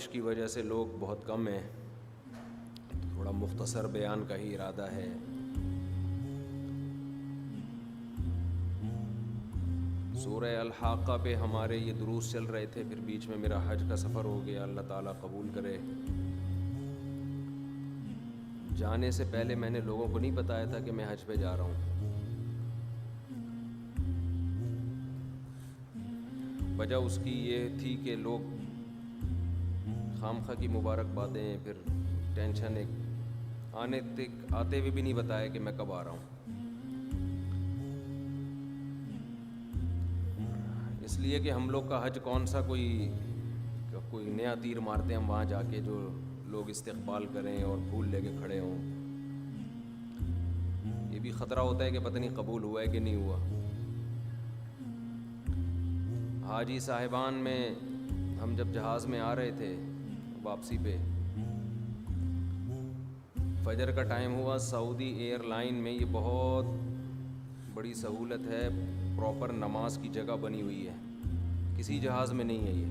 بارش کی وجہ سے لوگ بہت کم ہیں، تھوڑا مختصر بیان کا ہی ارادہ ہے۔ سورہ الحاقہ پہ ہمارے یہ دروس چل رہے تھے، پھر بیچ میں میرا حج کا سفر ہو گیا، اللہ تعالیٰ قبول کرے۔ جانے سے پہلے میں نے لوگوں کو نہیں بتایا تھا کہ میں حج پہ جا رہا ہوں۔ وجہ اس کی یہ تھی کہ لوگ خامخواہ کی مبارکبادیں، پھر ٹینشن، ایک آتے ہوئے بھی نہیں بتایا کہ میں کب آ رہا ہوں، اس لیے کہ ہم لوگ کا حج کون سا کوئی نیا تیر مارتے ہیں ہم وہاں جا کے جو لوگ استقبال کریں اور پھول لے کے کھڑے ہوں۔ یہ بھی خطرہ ہوتا ہے کہ پتہ نہیں قبول ہوا ہے کہ نہیں ہوا۔ حاجی صاحبان میں ہم جب جہاز میں آ رہے تھے واپسی پہ، فجر کا ٹائم ہوا، سعودی ایئر لائن میں یہ بہت بڑی سہولت ہے، پراپر نماز کی جگہ بنی ہوئی ہے، کسی جہاز میں نہیں ہے، یہ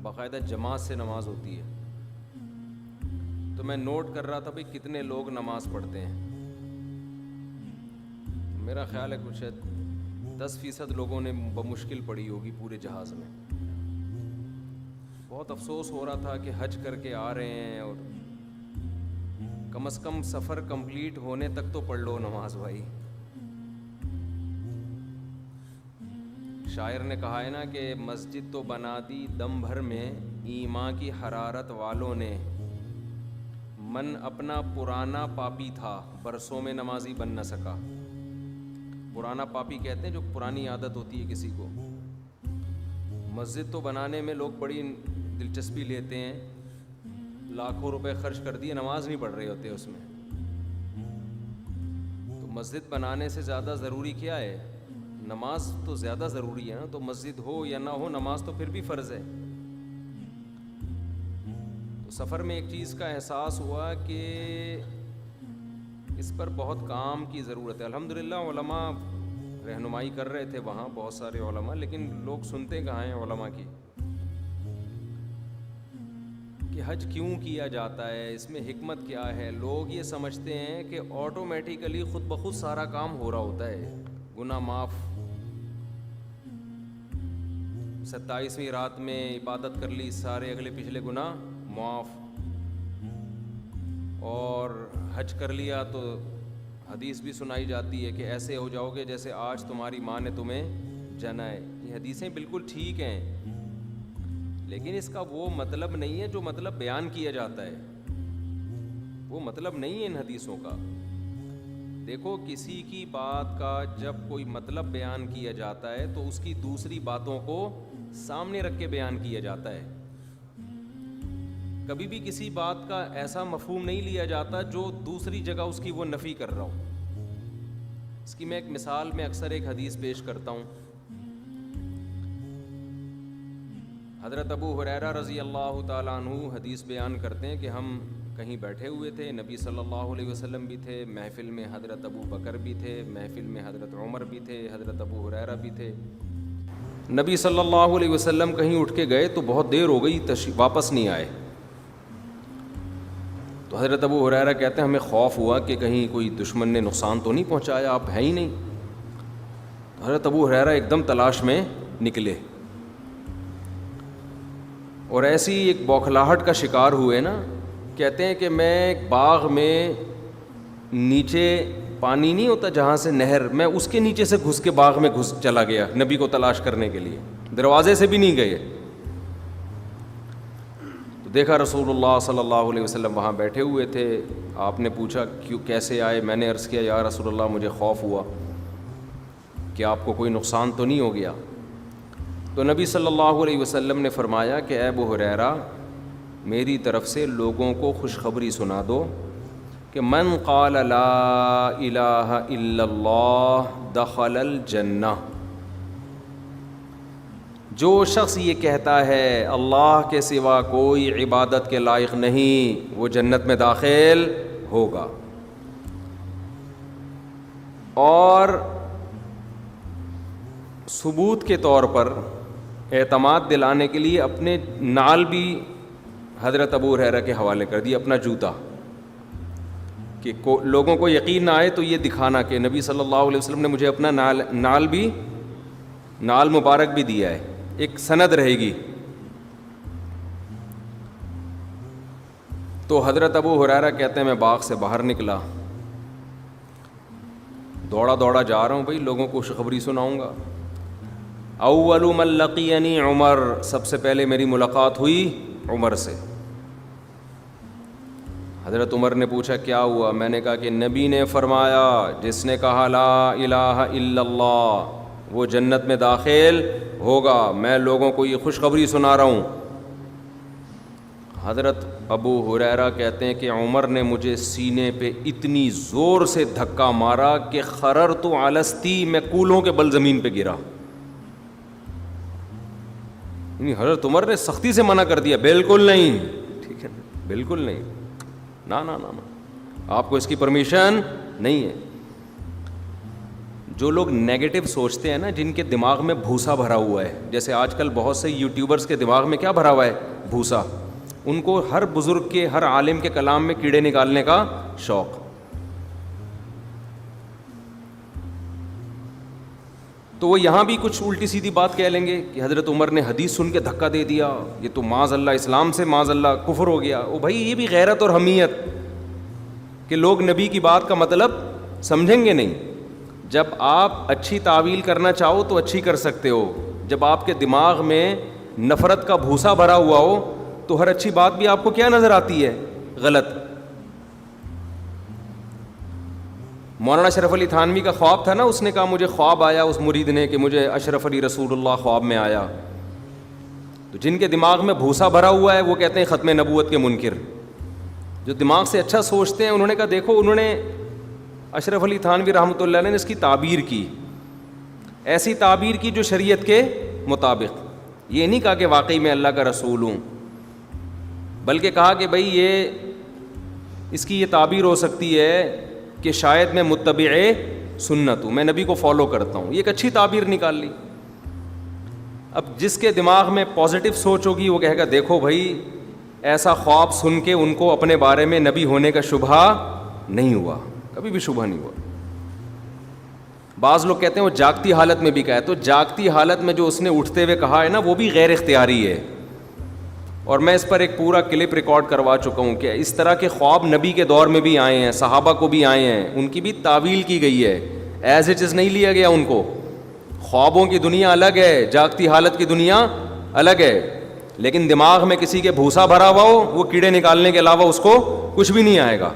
باقاعدہ جماعت سے نماز ہوتی ہے۔ تو میں نوٹ کر رہا تھا بھئی کتنے لوگ نماز پڑھتے ہیں، میرا خیال ہے کچھ 10% لوگوں نے بمشکل پڑھی ہوگی پورے جہاز میں۔ بہت افسوس ہو رہا تھا کہ حج کر کے آ رہے ہیں اور کم از کم سفر کمپلیٹ ہونے تک تو پڑھ لو نماز بھائی۔ شاعر نے کہا ہے نا کہ مسجد تو بنا دی دم بھر میں ایمان کی حرارت والوں نے، من اپنا پرانا پاپی تھا برسوں میں نمازی بن نہ سکا۔ پرانا پاپی کہتے ہیں جو پرانی عادت ہوتی ہے کسی کو۔ مسجد تو بنانے میں لوگ بڑی دلچسپی لیتے ہیں، لاکھوں روپے خرچ کر دیے، نماز نہیں پڑھ رہے ہوتے اس میں۔ تو مسجد بنانے سے زیادہ ضروری کیا ہے؟ نماز تو زیادہ ضروری ہے نا، تو مسجد ہو یا نہ ہو نماز تو پھر بھی فرض ہے۔ تو سفر میں ایک چیز کا احساس ہوا کہ اس پر بہت کام کی ضرورت ہے۔ الحمدللہ علماء رہنمائی کر رہے تھے وہاں، بہت سارے علماء، لیکن لوگ سنتے کہاں ہیں علماء کی، کہ حج کیوں کیا جاتا ہے، اس میں حکمت کیا ہے۔ لوگ یہ سمجھتے ہیں کہ آٹومیٹیکلی خود بخود سارا کام ہو رہا ہوتا ہے، گناہ معاف، 27ویں رات میں عبادت کر لی، سارے اگلے پچھلے گناہ معاف، اور حج کر لیا تو حدیث بھی سنائی جاتی ہے کہ ایسے ہو جاؤ گے جیسے آج تمہاری ماں نے تمہیں جنا ہے۔ یہ حدیثیں بالکل ٹھیک ہیں، لیکن اس کا وہ مطلب نہیں ہے جو مطلب بیان کیا جاتا ہے، وہ مطلب نہیں ہے ان حدیثوں کا۔ دیکھو کسی کی بات کا جب کوئی مطلب بیان کیا جاتا ہے تو اس کی دوسری باتوں کو سامنے رکھ کے بیان کیا جاتا ہے۔ کبھی بھی کسی بات کا ایسا مفہوم نہیں لیا جاتا جو دوسری جگہ اس کی وہ نفی کر رہا ہو۔ اس کی میں ایک مثال میں اکثر ایک حدیث پیش کرتا ہوں۔ حضرت ابو ہریرہ رضی اللہ تعالیٰ عنہ حدیث بیان کرتے ہیں کہ ہم کہیں بیٹھے ہوئے تھے، نبی صلی اللہ علیہ وسلم بھی تھے، محفل میں حضرت ابو بکر بھی تھے، محفل میں حضرت عمر بھی تھے، حضرت ابو ہریرہ بھی تھے۔ نبی صلی اللہ علیہ وسلم کہیں اٹھ کے گئے تو بہت دیر ہو گئی، واپس نہیں آئے۔ تو حضرت ابو ہریرہ کہتے ہیں ہمیں خوف ہوا کہ کہیں کوئی دشمن نے نقصان تو نہیں پہنچایا، آپ ہیں ہی نہیں۔ تو حضرت ابو ہریرہ ایک دم تلاش میں نکلے، اور ایسی ایک بوکھلاہٹ کا شکار ہوئے نا، کہتے ہیں کہ میں ایک باغ میں نیچے پانی نہیں ہوتا جہاں سے نہر، میں اس کے نیچے سے گھس کے باغ میں گھس چلا گیا نبی کو تلاش کرنے کے لیے، دروازے سے بھی نہیں گئے۔ تو دیکھا رسول اللہ صلی اللہ علیہ وسلم وہاں بیٹھے ہوئے تھے، آپ نے پوچھا کیوں کیسے آئے؟ میں نے عرض کیا یا رسول اللہ مجھے خوف ہوا کہ آپ کو کوئی نقصان تو نہیں ہو گیا۔ تو نبی صلی اللہ علیہ وسلم نے فرمایا کہ اے ابو ہریرہ میری طرف سے لوگوں کو خوشخبری سنا دو کہ من قال لا الہ الا اللہ دخل الجنہ، جو شخص یہ کہتا ہے اللہ کے سوا کوئی عبادت کے لائق نہیں وہ جنت میں داخل ہوگا۔ اور ثبوت کے طور پر اعتماد دلانے کے لیے اپنے نعل بھی حضرت ابو ہریرہ کے حوالے کر دیا اپنا جوتا کہ لوگوں کو یقین نہ آئے تو یہ دکھانا کہ نبی صلی اللہ علیہ وسلم نے مجھے اپنا نال مبارک بھی دیا ہے، ایک سند رہے گی. تو حضرت ابو ہریرہ کہتے ہیں میں باغ سے باہر نکلا، دوڑا دوڑا جا رہا ہوں بھائی لوگوں کو خوشخبری سناؤں گا. اول من لقینی عمر، سب سے پہلے میری ملاقات ہوئی عمر سے. حضرت عمر نے پوچھا کیا ہوا؟ میں نے کہا کہ نبی نے فرمایا جس نے کہا لا الہ الا اللہ وہ جنت میں داخل ہوگا، میں لوگوں کو یہ خوشخبری سنا رہا ہوں. حضرت ابو ہریرہ کہتے ہیں کہ عمر نے مجھے سینے پہ اتنی زور سے دھکا مارا کہ خررت علستی، میں کولوں کے بل زمین پہ گرا. حضرت عمر نے سختی سے منع کر دیا، بالکل نہیں، ٹھیک ہے بالکل نہیں، نا نا نا آپ کو اس کی پرمیشن نہیں ہے. جو لوگ نیگیٹو سوچتے ہیں نا، جن کے دماغ میں بھوسا بھرا ہوا ہے، جیسے آج کل بہت سے یوٹیوبرز کے دماغ میں کیا بھرا ہوا ہے؟ بھوسا. ان کو ہر بزرگ کے، ہر عالم کے کلام میں کیڑے نکالنے کا شوق. تو وہ یہاں بھی کچھ الٹی سیدھی بات کہہ لیں گے کہ حضرت عمر نے حدیث سن کے دھکا دے دیا، یہ تو معاذ اللہ اسلام سے معاذ اللہ کفر ہو گیا. او بھائی یہ بھی غیرت اور حمیت کہ لوگ نبی کی بات کا مطلب سمجھیں گے نہیں. جب آپ اچھی تعویل کرنا چاہو تو اچھی کر سکتے ہو، جب آپ کے دماغ میں نفرت کا بھوسا بھرا ہوا ہو تو ہر اچھی بات بھی آپ کو کیا نظر آتی ہے؟ غلط. مولانا اشرف علی تھانوی کا خواب تھا نا، اس نے کہا مجھے خواب آیا اس مرید نے کہ مجھے اشرف علی رسول اللہ خواب میں آیا. تو جن کے دماغ میں بھوسا بھرا ہوا ہے وہ کہتے ہیں ختم نبوت کے منکر. جو دماغ سے اچھا سوچتے ہیں انہوں نے کہا دیکھو انہوں نے اشرف علی تھانوی رحمۃ اللہ علیہ نے اس کی تعبیر کی، ایسی تعبیر کی جو شریعت کے مطابق. یہ نہیں کہا کہ واقعی میں اللہ کا رسول ہوں، بلکہ کہا کہ بھئی یہ اس کی یہ تعبیر ہو سکتی ہے کہ شاید میں متبع سنت ہوں، میں نبی کو فالو کرتا ہوں. یہ ایک اچھی تعبیر نکال لی. اب جس کے دماغ میں پازیٹیو سوچ ہوگی وہ کہے گا دیکھو بھائی ایسا خواب سن کے ان کو اپنے بارے میں نبی ہونے کا شبہ نہیں ہوا، کبھی بھی شبہ نہیں ہوا. بعض لوگ کہتے ہیں وہ جاگتی حالت میں بھی کہا ہے، تو جاگتی حالت میں جو اس نے اٹھتے ہوئے کہا ہے نا وہ بھی غیر اختیاری ہے. اور میں اس پر ایک پورا کلپ ریکارڈ کروا چکا ہوں کہ اس طرح کے خواب نبی کے دور میں بھی آئے ہیں، صحابہ کو بھی آئے ہیں، ان کی بھی تعویل کی گئی ہے، ایز اٹ از نہیں لیا گیا ان کو. خوابوں کی دنیا الگ ہے، جاگتی حالت کی دنیا الگ ہے. لیکن دماغ میں کسی کے بھوسا بھرا ہوا ہو وہ کیڑے نکالنے کے علاوہ اس کو کچھ بھی نہیں آئے گا.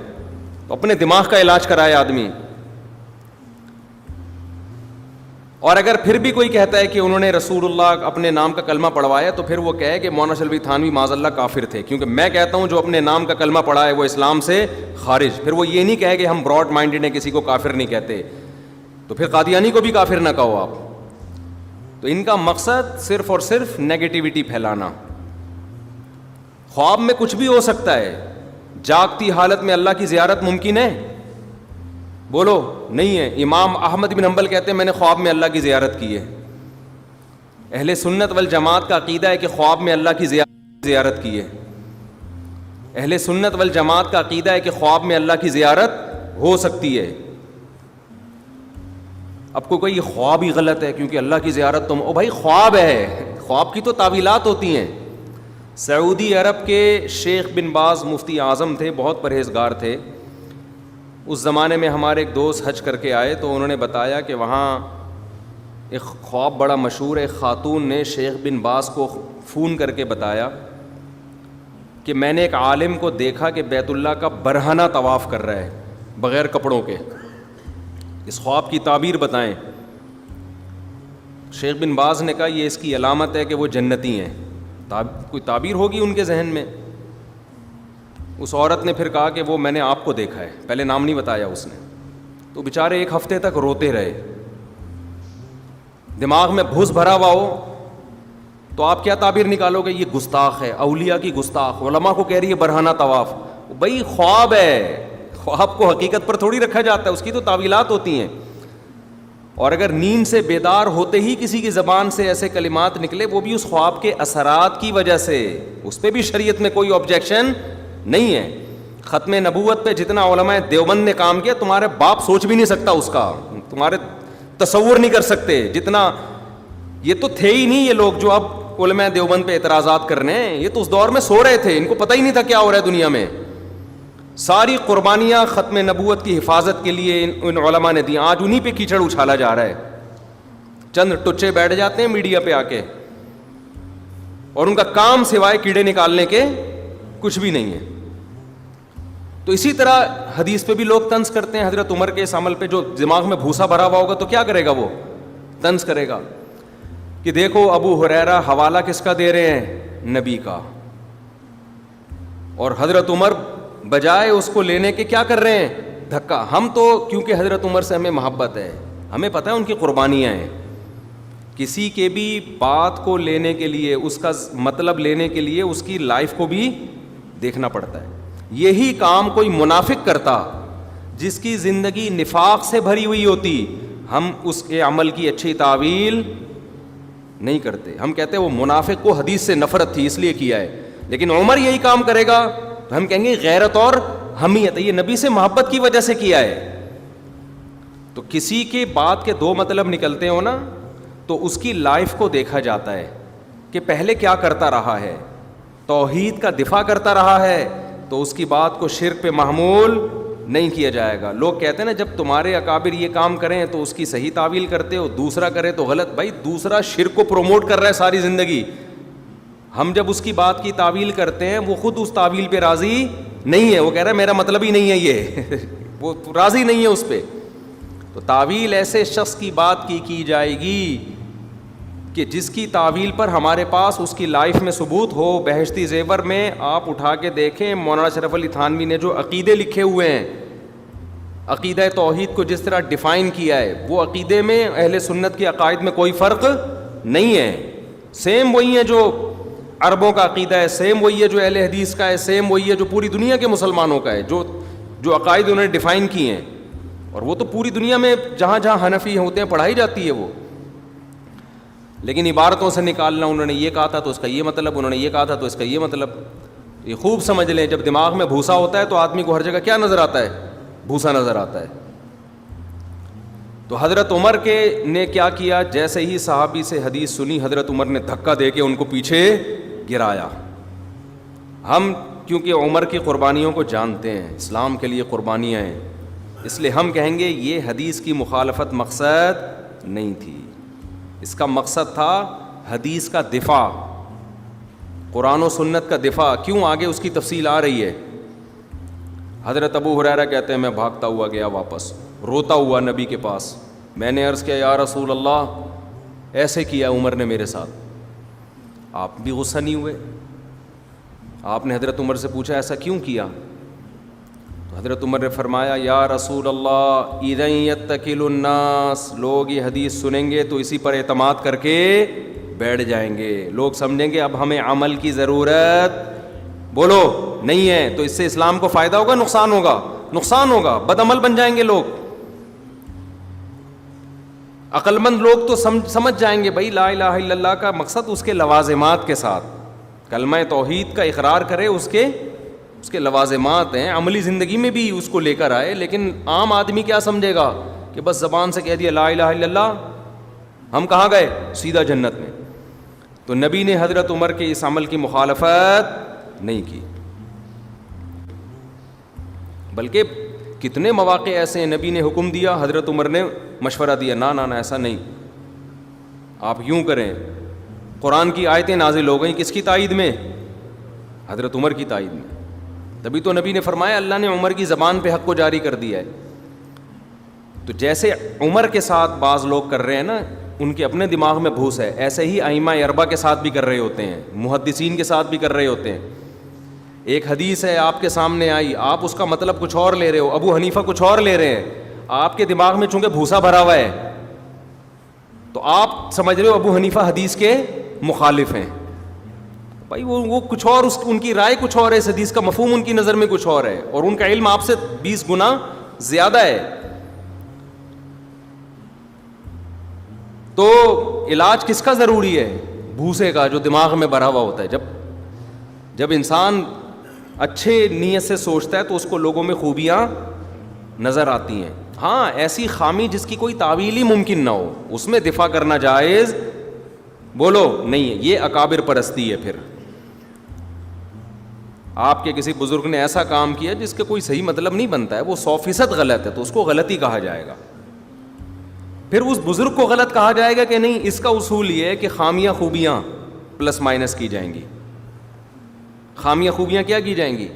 تو اپنے دماغ کا علاج کرائے آدمی. اور اگر پھر بھی کوئی کہتا ہے کہ انہوں نے رسول اللہ اپنے نام کا کلمہ پڑھوایا تو پھر وہ کہے کہ مولانا شلبی تھانوی معاذ اللہ کافر تھے، کیونکہ میں کہتا ہوں جو اپنے نام کا کلمہ پڑھا ہے وہ اسلام سے خارج. پھر وہ یہ نہیں کہے کہ ہم براڈ مائنڈڈ ہیں، کسی کو کافر نہیں کہتے، تو پھر قادیانی کو بھی کافر نہ کہو آپ. تو ان کا مقصد صرف اور صرف نیگیٹیوٹی پھیلانا. خواب میں کچھ بھی ہو سکتا ہے. جاگتی حالت میں اللہ کی زیارت ممکن ہے؟ بولو نہیں ہے. امام احمد بن حنبل کہتے ہیں میں نے خواب میں اللہ کی زیارت کی ہے. اہل سنت والجماعت کا عقیدہ ہے کہ خواب میں اللہ کی زیارت کی ہے. اہل سنت والجماعت کا عقیدہ ہے کہ خواب میں اللہ کی زیارت ہو سکتی ہے. اب کوئی خواب ہی غلط ہے کیونکہ اللہ کی زیارت تم او بھائی خواب ہے، خواب کی تو تعویلات ہوتی ہیں. سعودی عرب کے شیخ بن باز مفتی اعظم تھے، بہت پرہیزگار تھے. اس زمانے میں ہمارے ایک دوست حج کر کے آئے تو انہوں نے بتایا کہ وہاں ایک خواب بڑا مشہور ہے. خاتون نے شیخ بن باز کو فون کر کے بتایا کہ میں نے ایک عالم کو دیکھا کہ بیت اللہ کا برہنہ طواف کر رہا ہے بغیر کپڑوں کے، اس خواب کی تعبیر بتائیں. شیخ بن باز نے کہا یہ اس کی علامت ہے کہ وہ جنتی ہیں. کوئی تعبیر ہوگی ان کے ذہن میں. اس عورت نے پھر کہا کہ وہ میں نے آپ کو دیکھا ہے، پہلے نام نہیں بتایا اس نے. تو بیچارے ایک ہفتے تک روتے رہے. دماغ میں بھوس بھرا ہوا ہو تو آپ کیا تعبیر نکالو گے؟ یہ گستاخ ہے، اولیاء کی گستاخ، علماء کو کہہ رہی ہے برہنہ طواف. بھائی خواب ہے، خواب کو حقیقت پر تھوڑی رکھا جاتا ہے، اس کی تو تعویلات ہوتی ہیں. اور اگر نیند سے بیدار ہوتے ہی کسی کی زبان سے ایسے کلمات نکلے, وہ بھی اس خواب کے اثرات کی وجہ سے, اس پہ بھی شریعت میں کوئی آبجیکشن نہیں ہے. ختم نبوت پہ جتنا علماء دیوبند نے کام کیا تمہارے باپ سوچ بھی نہیں سکتا, اس کا تمہارے تصور نہیں کر سکتے جتنا. یہ تو تھے ہی نہیں یہ لوگ جو اب علماء دیوبند پہ اعتراضات کرنے ہیں, یہ تو اس دور میں سو رہے تھے, ان کو پتہ ہی نہیں تھا کیا ہو رہا ہے دنیا میں. ساری قربانیاں ختم نبوت کی حفاظت کے لیے ان علماء نے دی, آج انہی پہ کیچڑ اچھالا جا رہا ہے. چند ٹچے بیٹھ جاتے ہیں میڈیا پہ آ کے, اور ان کا کام سوائے کیڑے نکالنے کے کچھ بھی نہیں ہے. تو اسی طرح حدیث پہ بھی لوگ طنز کرتے ہیں. حضرت عمر کے اس عمل پہ جو دماغ میں بھوسا بھرا ہوا ہوگا تو کیا کرے گا, وہ طنز کرے گا کہ دیکھو ابو ہریرہ حوالہ کس کا دے رہے ہیں, نبی کا, اور حضرت عمر بجائے اس کو لینے کے کیا کر رہے ہیں, دھکا. ہم تو کیونکہ حضرت عمر سے ہمیں محبت ہے, ہمیں پتہ ہے ان کی قربانیاں ہیں, کسی کے بھی بات کو لینے کے لیے, اس کا مطلب لینے کے لیے اس کی لائف کو بھی دیکھنا پڑتا ہے. یہی کام کوئی منافق کرتا جس کی زندگی نفاق سے بھری ہوئی ہوتی, ہم اس کے عمل کی اچھی تعویل نہیں کرتے. ہم کہتے ہیں وہ منافق کو حدیث سے نفرت تھی اس لیے کیا ہے, لیکن عمر یہی کام کرے گا تو ہم کہیں گے غیرت اور حمیت, یہ نبی سے محبت کی وجہ سے کیا ہے. تو کسی کے بات کے دو مطلب نکلتے ہو نا, تو اس کی لائف کو دیکھا جاتا ہے کہ پہلے کیا کرتا رہا ہے. توحید کا دفاع کرتا رہا ہے تو اس کی بات کو شرک پہ محمول نہیں کیا جائے گا. لوگ کہتے ہیں نا جب تمہارے اکابر یہ کام کریں تو اس کی صحیح تعویل کرتے ہو, دوسرا کرے تو غلط. بھائی دوسرا شرک کو پروموٹ کر رہا ہے ساری زندگی, ہم جب اس کی بات کی تعویل کرتے ہیں وہ خود اس تعویل پہ راضی نہیں ہے, وہ کہہ رہا ہے میرا مطلب ہی نہیں ہے یہ وہ راضی نہیں ہے اس پہ. تو تعویل ایسے شخص کی بات کی جائے گی کہ جس کی تعویل پر ہمارے پاس اس کی لائف میں ثبوت ہو. بہشتی زیور میں آپ اٹھا کے دیکھیں مولانا شرف علی تھانوی نے جو عقیدے لکھے ہوئے ہیں, عقیدہ توحید کو جس طرح ڈیفائن کیا ہے, وہ عقیدے میں اہل سنت کے عقائد میں کوئی فرق نہیں ہے. سیم وہی ہے جو عربوں کا عقیدہ ہے, سیم وہی ہے جو اہل حدیث کا ہے, سیم وہی ہے جو پوری دنیا کے مسلمانوں کا ہے, جو عقائد انہوں نے ڈیفائن کیے ہیں. اور وہ تو پوری دنیا میں جہاں جہاں حنفی ہوتے ہیں پڑھائی جاتی ہے وہ. لیکن عبارتوں سے نکالنا, انہوں نے یہ کہا تھا تو اس کا یہ مطلب, انہوں نے یہ کہا تھا تو اس کا یہ مطلب. یہ خوب سمجھ لیں, جب دماغ میں بھوسا ہوتا ہے تو آدمی کو ہر جگہ کیا نظر آتا ہے, بھوسا نظر آتا ہے. تو حضرت عمر کے نے کیا کیا, جیسے ہی صحابی سے حدیث سنی حضرت عمر نے دھکا دے کے ان کو پیچھے گرایا. ہم کیونکہ عمر کی قربانیوں کو جانتے ہیں, اسلام کے لیے قربانیاں ہیں, اس لیے ہم کہیں گے یہ حدیث کی مخالفت مقصد نہیں تھی, اس کا مقصد تھا حدیث کا دفاع, قرآن و سنت کا دفاع. کیوں آگے اس کی تفصیل آ رہی ہے. حضرت ابو ہریرہ کہتے ہیں میں بھاگتا ہوا گیا واپس, روتا ہوا نبی کے پاس. میں نے عرض کیا یا رسول اللہ ایسے کیا عمر نے میرے ساتھ. آپ بھی غصہ نہیں ہوئے؟ آپ نے حضرت عمر سے پوچھا ایسا کیوں کیا؟ تو حضرت عمر نے فرمایا یا رسول اللہ اذا یتکل الناس, لوگ یہ حدیث سنیں گے تو اسی پر اعتماد کر کے بیٹھ جائیں گے, لوگ سمجھیں گے اب ہمیں عمل کی ضرورت بولو نہیں ہے, تو اس سے اسلام کو فائدہ ہوگا نقصان ہوگا؟ نقصان ہوگا, بد عمل بن جائیں گے لوگ. عقل مند لوگ تو سمجھ جائیں گے بھائی لا الہ الا اللہ کا مقصد اس کے لوازمات کے ساتھ, کلمہ توحید کا اقرار کرے, اس کے لوازمات ہیں, عملی زندگی میں بھی اس کو لے کر آئے. لیکن عام آدمی کیا سمجھے گا کہ بس زبان سے کہہ دیا لا الہ الا اللہ, ہم کہاں گئے, سیدھا جنت میں. تو نبی نے حضرت عمر کے اس عمل کی مخالفت نہیں کی, بلکہ کتنے مواقع ایسے ہیں نبی نے حکم دیا, حضرت عمر نے مشورہ دیا نا نا نا ایسا نہیں, آپ یوں کریں. قرآن کی آیتیں نازل ہو گئیں کس کی تائید میں؟ حضرت عمر کی تائید میں. تبھی تو نبی نے فرمایا اللہ نے عمر کی زبان پہ حق کو جاری کر دیا ہے. تو جیسے عمر کے ساتھ بعض لوگ کر رہے ہیں نا, ان کے اپنے دماغ میں بھوس ہے, ایسے ہی ائمہ اربعہ کے ساتھ بھی کر رہے ہوتے ہیں, محدثین کے ساتھ بھی کر رہے ہوتے ہیں. ایک حدیث ہے آپ کے سامنے آئی, آپ اس کا مطلب کچھ اور لے رہے ہو, ابو حنیفہ کچھ اور لے رہے ہیں, آپ کے دماغ میں چونکہ بھوسا بھرا ہوا ہے تو آپ سمجھ رہے ہو ابو حنیفہ حدیث کے مخالف ہیں. بھائی وہ کچھ اور, ان کی رائے کچھ اور ہے, اس حدیث کا مفہوم ان کی نظر میں کچھ اور ہے, اور ان کا علم آپ سے 20 گنا زیادہ ہے. تو علاج کس کا ضروری ہے؟ بھوسے کا جو دماغ میں بھرا ہوا ہوتا ہے. جب انسان اچھے نیت سے سوچتا ہے تو اس کو لوگوں میں خوبیاں نظر آتی ہیں. ہاں ایسی خامی جس کی کوئی تعویل ہی ممکن نہ ہو, اس میں دفاع کرنا جائز بولو نہیں ہے, یہ اکابر پرستی ہے. پھر آپ کے کسی بزرگ نے ایسا کام کیا جس کا کوئی صحیح مطلب نہیں بنتا ہے, وہ 100% غلط ہے, تو اس کو غلطی کہا جائے گا. پھر اس بزرگ کو غلط کہا جائے گا کہ نہیں, اس کا اصول یہ ہے کہ خامیاں خوبیاں پلس مائنس کی جائیں گی. خامیاں خوبیاں کیا کی جائیں گی؟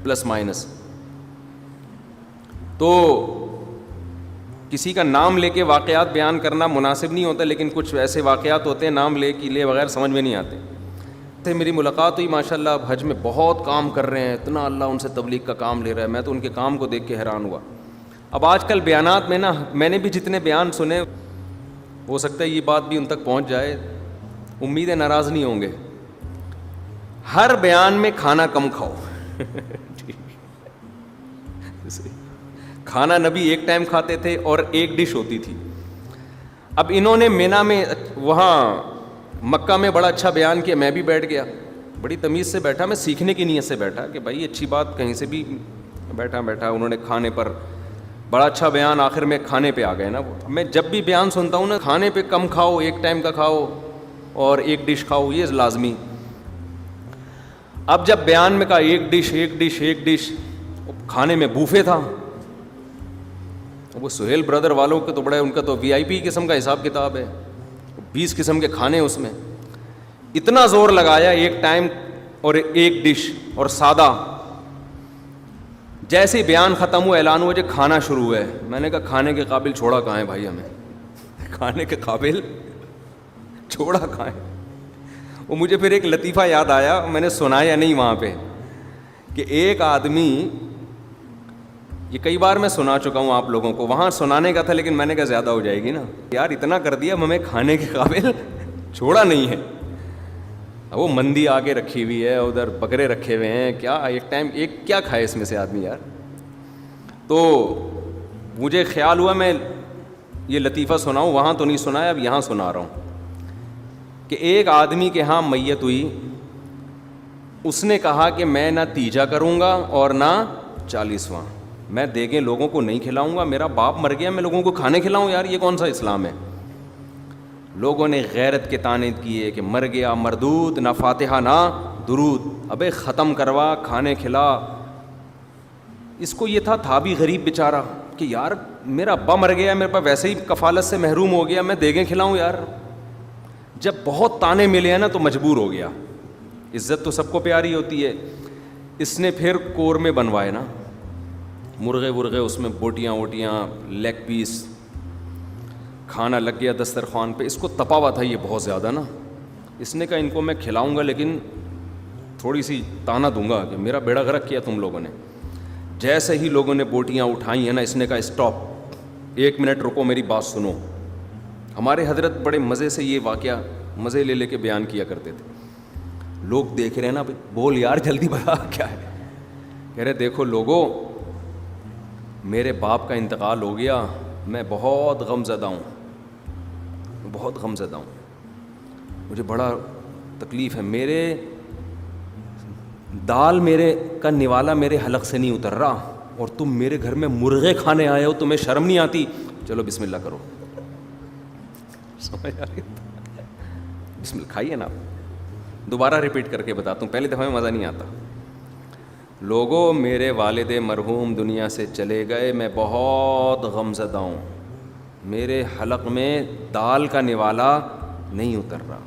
Plus minus. تو کسی کا نام لے کے واقعات بیان کرنا مناسب نہیں ہوتا, لیکن کچھ ایسے واقعات ہوتے ہیں نام لے بغیر سمجھ میں نہیں آتے. میری ملاقات ہوئی ماشاءاللہ, اب حج میں بہت کام کر رہے ہیں, اتنا اللہ ان سے تبلیغ کا کام لے رہا ہے, میں تو ان کے کام کو دیکھ کے حیران ہوا. اب آج کل بیانات میں نا, میں نے بھی جتنے بیان سنے, ہو سکتا ہے یہ بات بھی ان تک پہنچ جائے, امید ہے ناراض نہیں ہوں گے. ہر بیان میں کھانا کم کھاؤ. کھانا نبی ایک ٹائم کھاتے تھے اور ایک ڈش ہوتی تھی. اب انہوں نے مینا میں, وہاں مکہ میں بڑا اچھا بیان کیا, میں بھی بیٹھ گیا, بڑی تمیز سے بیٹھا, میں سیکھنے کی نیت سے بیٹھا کہ بھائی اچھی بات کہیں سے بھی بیٹھا. انہوں نے کھانے پر بڑا اچھا بیان, آخر میں کھانے پہ آ گئے نا. میں جب بھی بیان سنتا ہوں نا, کھانے پہ کم کھاؤ, ایک ٹائم کا کھاؤ اور ایک ڈش کھاؤ, یہ لازمی. اب جب بیان میں کہا ایک ڈش, کھانے میں بوفے تھا. وہ سہیل بردر والوں کے تو بڑے, ان کا تو VIP قسم کا حساب کتاب ہے, 20 قسم کے کھانے اس میں. اتنا زور لگایا ایک ٹائم اور ایک ڈش اور سادہ. جیسے ہی بیان ختم ہوا, اعلان ہوا جو کھانا شروع ہوا ہے, میں نے کہا کھانے کے قابل چھوڑا کہاں ہے بھائی, ہمیں کھانے کے قابل چھوڑا کہاں ہے. وہ مجھے پھر ایک لطیفہ یاد آیا, میں نے سنایا نہیں وہاں پہ, کہ ایک آدمی, یہ کئی بار میں سنا چکا ہوں آپ لوگوں کو, وہاں سنانے کا تھا لیکن میں نے کہا زیادہ ہو جائے گی نا یار, اتنا کر دیا, ہمیں کھانے کے قابل چھوڑا نہیں ہے. وہ مندی آگے رکھی ہوئی ہے, ادھر بکرے رکھے ہوئے ہیں, کیا ایک ٹائم ایک کیا کھائے اس میں سے آدمی یار. تو مجھے خیال ہوا میں یہ لطیفہ سناؤں, وہاں تو نہیں سنایا, اب یہاں سنا رہا ہوں, کہ ایک آدمی کے ہاں میت ہوئی, اس نے کہا کہ میں نہ تیجا کروں گا اور نہ 40واں, میں دیگیں لوگوں کو نہیں کھلاؤں گا, میرا باپ مر گیا, میں لوگوں کو کھانے کھلاؤں, یار یہ کون سا اسلام ہے. لوگوں نے غیرت کے طعنے کیے کہ مر گیا مردود, نہ فاتحہ نہ درود, ابے ختم کروا, کھانے کھلا. اس کو یہ تھا بھی غریب بیچارہ کہ یار میرا ابا مر گیا, میرے پاس ویسے ہی کفالت سے محروم ہو گیا, میں دیگیں کھلاؤں یار. جب بہت طعنے ملے ہیں نا تو مجبور ہو گیا, عزت تو سب کو پیاری ہوتی ہے. اس نے پھر قورمے بنوائے نا, مرغے, اس میں بوٹیاں لیگ پیس, کھانا لگ گیا دسترخوان پہ. اس کو تپا ہوا تھا یہ بہت زیادہ نا, اس نے کہا ان کو میں کھلاؤں گا لیکن تھوڑی سی تانا دوں گا کہ میرا بیڑا غرق کیا تم لوگوں نے. جیسے ہی لوگوں نے بوٹیاں اٹھائی ہیں نا, اس نے کہا اسٹاپ, 1 منٹ رکو, میری بات سنو. ہمارے حضرت بڑے مزے سے یہ واقعہ مزے لے کے بیان کیا کرتے تھے. لوگ دیکھ رہے ہیں نا, بول یار جلدی بتا کیا ہے. کہہ رہے دیکھو لوگوں, میرے باپ کا انتقال ہو گیا, میں بہت غم زدہ ہوں, مجھے بڑا تکلیف ہے. میرے دال میرے کا نوالا میرے حلق سے نہیں اتر رہا, اور تم میرے گھر میں مرغے کھانے آئے ہو, تمہیں شرم نہیں آتی؟ چلو بسم اللہ کرو. سمجھ آ رہی ہے؟ بسم اللہ کھائیے نا. دوبارہ ریپیٹ کر کے بتاتا ہوں, پہلی دفعہ میں مزہ نہیں آتا. لوگوں, میرے والد مرحوم دنیا سے چلے گئے, میں بہت غم زدہ ہوں, میرے حلق میں دال کا نوالا نہیں اتر رہا,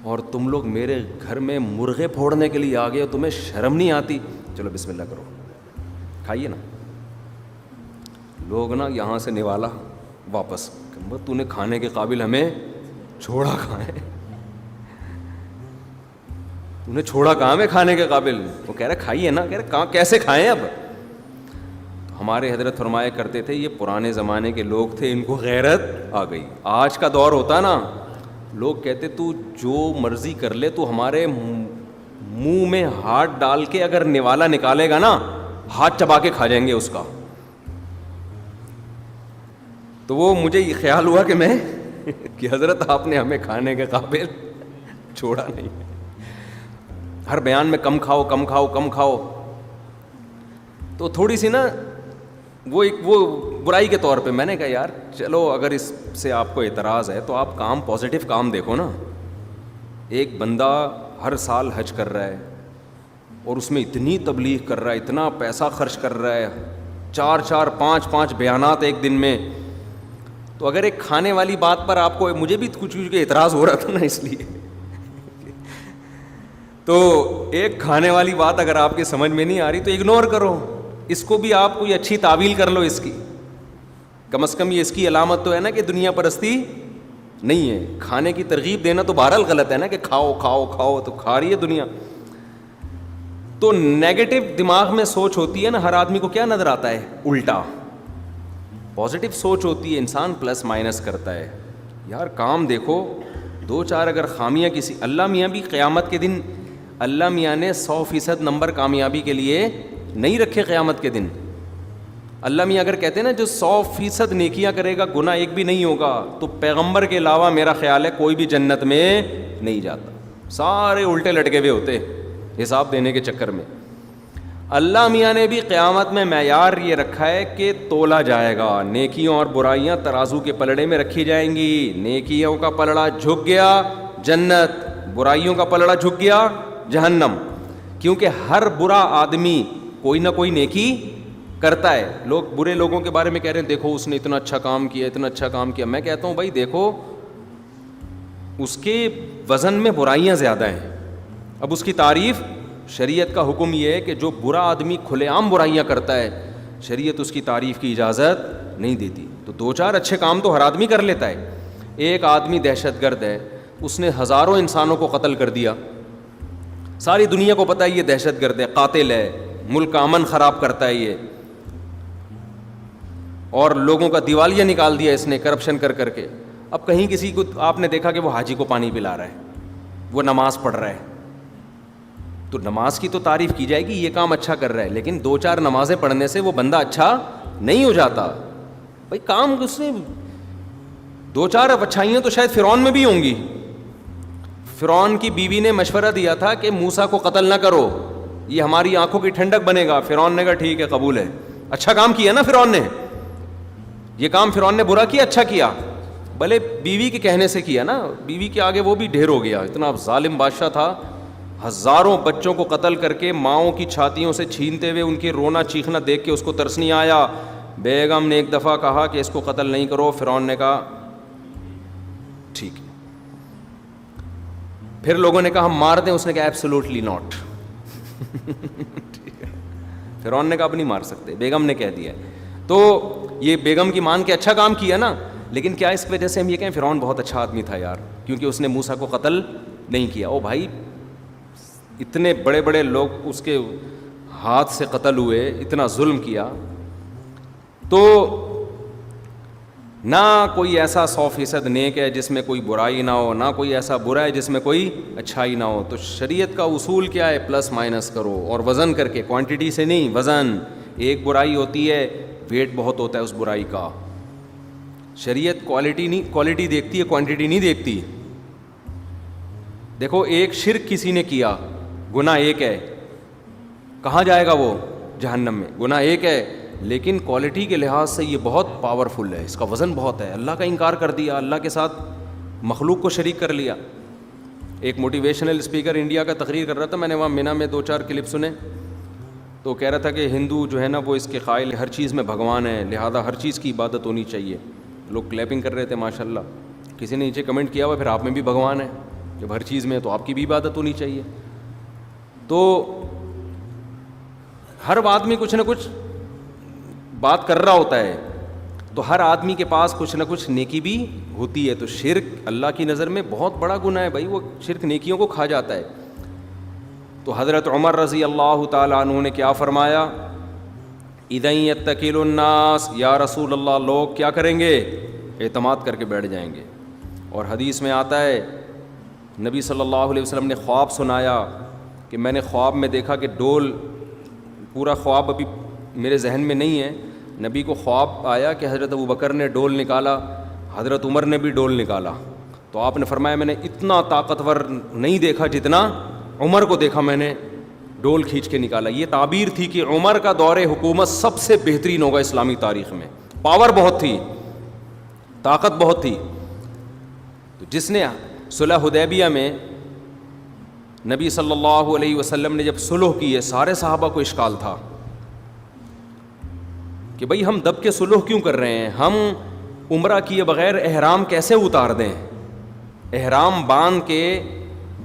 اور تم لوگ میرے گھر میں مرغے پھوڑنے کے لیے آ گئے ہو, تمہیں شرم نہیں آتی؟ چلو بسم اللہ کرو, کھائیے نا. لوگ نا یہاں سے نوالا واپس, تو نے کھانے کے قابل ہمیں چھوڑا کہاں ہے, تو نے چھوڑا کہاں میں کھانے کے قابل. وہ کہہ رہے کھائیے نا. کہہ رہے کہاں کیسے کھائیں اب. ہمارے حضرت فرمایا کرتے تھے یہ پرانے زمانے کے لوگ تھے, ان کو غیرت آ گئی. آج کا دور ہوتا نا, لوگ کہتے تو جو مرضی کر لے, تو ہمارے منہ میں ہاتھ ڈال کے اگر نوالا نکالے گا نا, ہاتھ چبا کے کھا جائیں گے اس کا. تو وہ مجھے یہ خیال ہوا کہ میں کہ حضرت آپ نے ہمیں کھانے کے قابل چھوڑا نہیں. ہر بیان میں کم کھاؤ کم کھاؤ کم کھاؤ. تو تھوڑی سی نا وہ برائی کے طور پہ میں نے کہا یار چلو اگر اس سے آپ کو اعتراض ہے تو آپ کام پازیٹیو کام دیکھو نا. ایک بندہ ہر سال حج کر رہا ہے اور اس میں اتنی تبلیغ کر رہا ہے, اتنا پیسہ خرچ کر رہا ہے, 4 5 بیانات ایک دن میں. تو اگر ایک کھانے والی بات پر آپ کو, مجھے بھی کچھ اعتراض ہو رہا تھا نا اس لیے, تو ایک کھانے والی بات اگر آپ کی سمجھ میں نہیں آ رہی تو اگنور کرو, اس کو بھی آپ کوئی اچھی تعویل کر لو اس کی. کم از کم یہ اس کی علامت تو ہے نا کہ دنیا پرستی نہیں ہے. کھانے کی ترغیب دینا تو بہرحال غلط ہے نا کہ کھاؤ کھاؤ کھاؤ, تو کھا رہی ہے دنیا. تو نیگیٹو دماغ میں سوچ ہوتی ہے نا, ہر آدمی کو کیا نظر آتا ہے الٹا. پازیٹیو سوچ ہوتی ہے, انسان پلس مائنس کرتا ہے. یار کام دیکھو, 2 4 اگر خامیاں کسی, اللہ میاں بھی قیامت کے دن, اللہ میاں نے 100% نمبر کامیابی کے لیے نہیں رکھے قیامت کے دن. اللہ میاں اگر کہتے ہیں نا جو 100% نیکیاں کرے گا گناہ ایک بھی نہیں ہوگا, تو پیغمبر کے علاوہ میرا خیال ہے کوئی بھی جنت میں نہیں جاتا. سارے الٹے لٹکے ہوئے ہوتے حساب دینے کے چکر میں. اللہ میاں نے بھی قیامت میں معیار یہ رکھا ہے کہ تولا جائے گا, نیکیوں اور برائیاں ترازو کے پلڑے میں رکھی جائیں گی. نیکیوں کا پلڑا جھک گیا جنت, برائیوں کا پلڑا جھک گیا جہنم. کیونکہ ہر برا آدمی کوئی نہ کوئی نیکی کرتا ہے. لوگ برے لوگوں کے بارے میں کہہ رہے ہیں دیکھو اس نے اتنا اچھا کام کیا, اتنا اچھا کام کیا. میں کہتا ہوں بھائی دیکھو اس کے وزن میں برائیاں زیادہ ہیں. اب اس کی تعریف, شریعت کا حکم یہ ہے کہ جو برا آدمی کھلے عام برائیاں کرتا ہے شریعت اس کی تعریف کی اجازت نہیں دیتی. تو 2 4 اچھے کام تو ہر آدمی کر لیتا ہے. ایک آدمی دہشت گرد ہے, اس نے ہزاروں انسانوں کو قتل کر دیا, ساری دنیا کو پتہ ہے یہ دہشت گرد ہے, قاتل ہے, ملک کا امن خراب کرتا ہے یہ, اور لوگوں کا دیوالیہ نکال دیا اس نے کرپشن کر کر کے. اب کہیں کسی کو آپ نے دیکھا کہ وہ حاجی کو پانی پلا رہا ہے, وہ نماز پڑھ رہا ہے, تو نماز کی تو تعریف کی جائے گی یہ کام اچھا کر رہا ہے. لیکن 2 4 نمازیں پڑھنے سے وہ بندہ اچھا نہیں ہو جاتا. بھائی کام اس نے 2 4 اچھائیاں تو شاید فرعون میں بھی ہوں گی. فرعون کی بیوی نے مشورہ دیا تھا کہ موسیٰ کو قتل نہ کرو, یہ ہماری آنکھوں کی ٹھنڈک بنے گا. فرعون نے کہا ٹھیک ہے قبول ہے. اچھا کام کیا نا فرعون نے, یہ کام فرعون نے برا کیا اچھا کیا, بھلے بیوی کے کہنے سے کیا نا. بیوی کے آگے وہ بھی ڈھیر ہو گیا, اتنا ظالم بادشاہ تھا. ہزاروں بچوں کو قتل کر کے ماؤں کی چھاتیوں سے چھینتے ہوئے ان کے رونا چیخنا دیکھ کے اس کو ترس نہیں آیا. بیگم نے ایک دفعہ کہا کہ اس کو قتل نہیں کرو, فرعون نے کہا ٹھیک ہے. پھر لوگوں نے کہا ہم مار دیں, اس نے کہا ایبسولوٹلی ناٹ. فرعون نے کہا اب نہیں مار سکتے, بیگم نے کہہ دیا. تو یہ بیگم کی مان کے اچھا کام کیا نا. لیکن کیا اس وجہ سے ہم یہ کہیں فرعون بہت اچھا آدمی تھا یار کیونکہ اس نے موسیٰ کو قتل نہیں کیا؟ او بھائی اتنے بڑے بڑے لوگ اس کے ہاتھ سے قتل ہوئے, اتنا ظلم کیا. تو نہ کوئی ایسا 100% نیک ہے جس میں کوئی برائی نہ ہو, نہ کوئی ایسا برا ہے جس میں کوئی اچھائی نہ ہو. تو شریعت کا اصول کیا ہے؟ پلس مائنس کرو, اور وزن کر کے, کوانٹٹی سے نہیں وزن. ایک برائی ہوتی ہے ویٹ بہت ہوتا ہے اس برائی کا. شریعت کوالٹی دیکھتی ہے, کوانٹٹی نہیں دیکھتی. دیکھو ایک شرک کسی نے کیا, گناہ ایک ہے, کہاں جائے گا وہ؟ جہنم میں. گناہ ایک ہے لیکن کوالٹی کے لحاظ سے یہ بہت پاورفل ہے, اس کا وزن بہت ہے. اللہ کا انکار کر دیا, اللہ کے ساتھ مخلوق کو شریک کر لیا. ایک موٹیویشنل اسپیکر انڈیا کا تقریر کر رہا تھا, میں نے وہاں مینا میں 2 4 کلپ سنے. تو کہہ رہا تھا کہ ہندو جو ہے نا وہ اس کے قائل ہر چیز میں بھگوان ہے, لہذا ہر چیز کی عبادت ہونی چاہیے. لوگ کلیپنگ کر رہے تھے ماشاء اللہ. کسی نے نیچے کمنٹ کیا ہوا پھر آپ میں بھی بھگوان ہے, جب ہر چیز میں ہے تو آپ کی بھی عبادت ہونی چاہیے. تو ہر آدمی کچھ نہ کچھ بات کر رہا ہوتا ہے, تو ہر آدمی کے پاس کچھ نہ کچھ نیکی بھی ہوتی ہے. تو شرک اللہ کی نظر میں بہت بڑا گناہ ہے بھائی, وہ شرک نیکیوں کو کھا جاتا ہے. تو حضرت عمر رضی اللہ تعالیٰ عنہ نے کیا فرمایا؟ اذا یتکل الناس, یا رسول اللہ لوگ کیا کریں گے؟ اعتماد کر کے بیٹھ جائیں گے. اور حدیث میں آتا ہے نبی صلی اللہ علیہ وسلم نے خواب سنایا کہ میں نے خواب میں دیکھا کہ ڈول, پورا خواب ابھی میرے ذہن میں نہیں ہے, نبی کو خواب آیا کہ حضرت ابوبکر نے ڈول نکالا, حضرت عمر نے بھی ڈول نکالا, تو آپ نے فرمایا میں نے اتنا طاقتور نہیں دیکھا جتنا عمر کو دیکھا میں نے ڈول کھینچ کے نکالا. یہ تعبیر تھی کہ عمر کا دور حکومت سب سے بہترین ہوگا اسلامی تاریخ میں, پاور بہت تھی, طاقت بہت تھی. تو جس نے صلح حدیبیہ میں نبی صلی اللہ علیہ وسلم نے جب صلح کی ہے, سارے صحابہ کو اشکال تھا کہ بھئی ہم دب کے صلح کیوں کر رہے ہیں, ہم عمرہ کیے بغیر احرام کیسے اتار دیں, احرام باندھ کے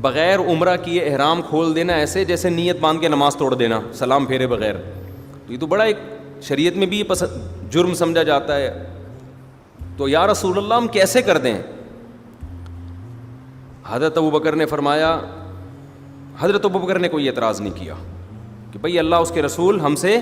بغیر عمرہ کیے احرام کھول دینا ایسے جیسے نیت باندھ کے نماز توڑ دینا سلام پھیرے بغیر. تو یہ تو بڑا ایک شریعت میں بھی جرم سمجھا جاتا ہے. تو یا رسول اللہ ہم کیسے کر دیں؟ حضرت ابوبکر نے فرمایا, حضرت ابوبکر نے کوئی اعتراض نہیں کیا کہ بھئی اللہ اس کے رسول ہم سے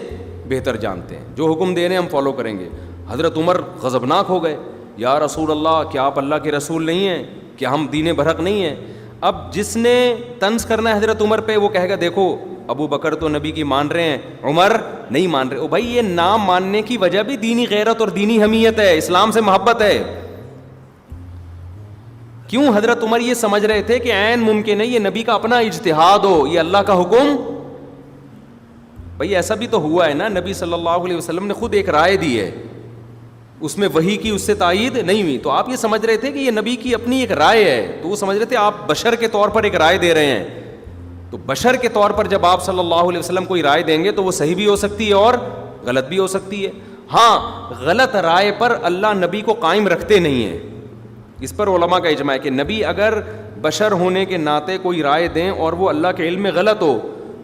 بہتر جانتے ہیں, جو حکم دے رہے ہیں ہم فالو کریں گے. حضرت عمر غضبناک ہو گئے, یا رسول اللہ کیا آپ اللہ کے رسول نہیں ہیں, کیا ہم دین برحق نہیں ہیں؟ اب جس نے طنز کرنا ہے حضرت عمر پہ وہ کہے گا دیکھو ابو بکر تو نبی کی مان رہے ہیں, عمر نہیں مان رہے. او بھائی یہ نام ماننے کی وجہ بھی دینی غیرت اور دینی حمیت ہے, اسلام سے محبت ہے. کیوں حضرت عمر یہ سمجھ رہے تھے کہ عین ممکن ہے یہ نبی کا اپنا اجتہاد ہو, یہ اللہ کا حکم. بھائی ایسا بھی تو ہوا ہے نا, نبی صلی اللہ علیہ وسلم نے خود ایک رائے دی ہے, اس میں وحی کی اس سے تائید نہیں ہوئی. تو آپ یہ سمجھ رہے تھے کہ یہ نبی کی اپنی ایک رائے ہے, تو وہ سمجھ رہے تھے آپ بشر کے طور پر ایک رائے دے رہے ہیں. تو بشر کے طور پر جب آپ صلی اللہ علیہ وسلم کوئی رائے دیں گے تو وہ صحیح بھی ہو سکتی ہے اور غلط بھی ہو سکتی ہے. ہاں غلط رائے پر اللہ نبی کو قائم رکھتے نہیں ہیں, اس پر علماء کا اجماع ہے کہ نبی اگر بشر ہونے کے ناطے کوئی رائے دیں اور وہ اللہ کے علم میں غلط ہو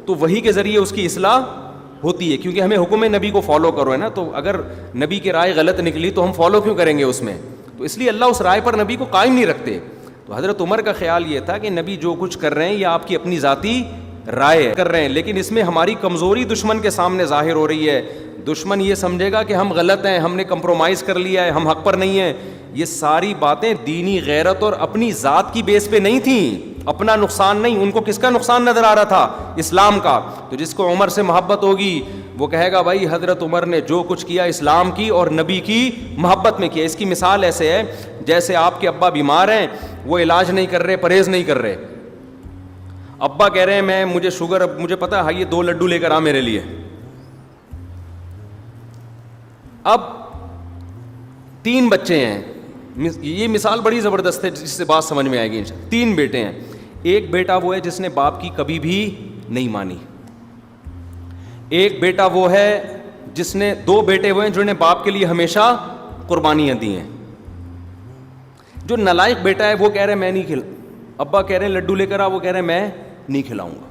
تو وحی کے ذریعے اس کی اصلاح ہوتی ہے, کیونکہ ہمیں حکم نبی کو فالو کرو ہے نا. تو اگر نبی کی رائے غلط نکلی تو ہم فالو کیوں کریں گے اس میں؟ تو اس لیے اللہ اس رائے پر نبی کو قائم نہیں رکھتے. تو حضرت عمر کا خیال یہ تھا کہ نبی جو کچھ کر رہے ہیں یہ آپ کی اپنی ذاتی رائے کر رہے ہیں, لیکن اس میں ہماری کمزوری دشمن کے سامنے ظاہر ہو رہی ہے. دشمن یہ سمجھے گا کہ ہم غلط ہیں, ہم نے کمپرومائز کر لیا ہے, ہم حق پر نہیں ہیں. یہ ساری باتیں دینی غیرت اور اپنی ذات کی بیس پہ نہیں تھیں, اپنا نقصان نہیں. ان کو کس کا نقصان نظر آ رہا تھا؟ اسلام کا. تو جس کو عمر سے محبت ہوگی وہ کہے گا بھائی حضرت عمر نے جو کچھ کیا اسلام کی اور نبی کی محبت میں کیا. اس کی مثال ایسے ہے جیسے آپ کے ابا بیمار ہیں, وہ علاج نہیں کر رہے, پرہیز نہیں کر رہے. ابا کہہ رہے ہیں مجھے شوگر, مجھے پتا ہے یہ 2 لڈو لے کر آ میرے لیے. اب 3 بچے ہیں, یہ مثال بڑی زبردست ہے جس سے بات سمجھ میں آئے گی. 3 بیٹے ہیں, ایک بیٹا وہ ہے جس نے باپ کی کبھی بھی نہیں مانی, ایک بیٹا وہ ہے جس نے 2 بیٹے وہ ہیں جنہوں نے باپ کے لیے ہمیشہ قربانیاں دی ہیں. جو نالائق بیٹا ہے وہ کہہ رہے میں نہیں کھلا, ابا کہہ رہے ہیں لڈو لے کر آ, وہ کہہ رہے ہیں میں نہیں کھلاؤں گا.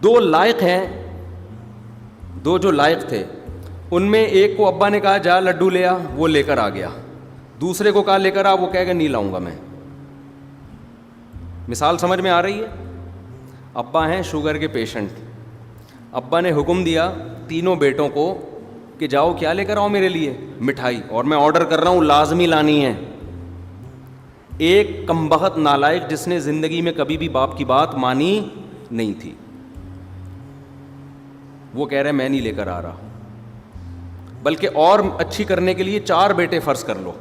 2 لائق ہیں, 2 جو لائق تھے ان میں ایک کو ابا نے کہا جا لڈو لے آ, وہ لے کر آ گیا. دوسرے کو کہا لے کر آ, وہ کہے گا نہیں لاؤں گا میں. مثال سمجھ میں آ رہی ہے؟ ابا ہیں شوگر کے پیشنٹ, ابا نے حکم دیا تینوں بیٹوں کو کہ جاؤ کیا لے کر آؤ میرے لیے؟ مٹھائی, اور میں آرڈر کر رہا ہوں لازمی لانی ہے. ایک کمبخت نالائق جس نے زندگی میں کبھی بھی باپ کی بات مانی نہیں تھی, وہ کہہ رہے میں نہیں لے کر آ رہا. بلکہ اور اچھی کرنے کے لیے 4 بیٹے فرض کر لو.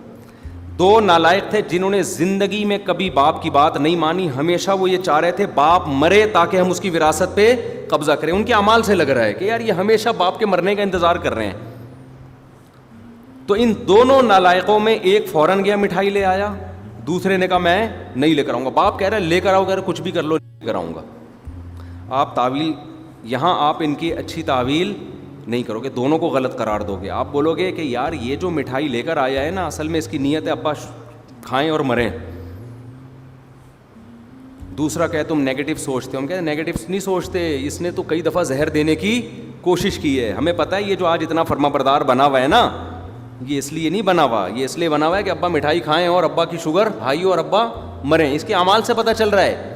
2 نالائق تھے جنہوں نے زندگی میں کبھی باپ کی بات نہیں مانی, ہمیشہ وہ یہ چاہ رہے تھے باپ مرے تاکہ ہم اس کی وراثت پہ قبضہ کریں. ان کے اعمال سے لگ رہا ہے کہ یار یہ ہمیشہ باپ کے مرنے کا انتظار کر رہے ہیں. تو ان دونوں نالائقوں میں ایک فوراً گیا مٹھائی لے آیا, دوسرے نے کہا میں نہیں لے کر آؤں گا. باپ کہہ رہا ہے لے کر آؤ, کہہ رہا کچھ بھی کر لو لے کر آؤں گا. آپ تعویل یہاں آپ ان کی اچھی تعویل نہیں کرو گے, دونوں کو غلط قرار دو گے. آپ بولو گے کہ یار یہ جو مٹھائی لے کر آیا ہے نا اصل میں اس کی نیت ہے ابا کھائیں اور مریں. دوسرا کہ تم نیگیٹو سوچتے ہو. ہم کہتے ہیں نیگیٹو نہیں سوچتے, اس نے تو کئی دفعہ زہر دینے کی کوشش کی ہے. ہمیں پتہ ہے یہ جو آج اتنا فرما بردار بنا ہوا ہے نا, یہ اس لیے نہیں بنا ہوا, یہ اس لیے بنا ہوا ہے کہ ابا مٹھائی کھائیں اور ابا کی شوگر ہائی ہو اور ابا مریں. اس کے اعمال سے پتہ چل رہا ہے.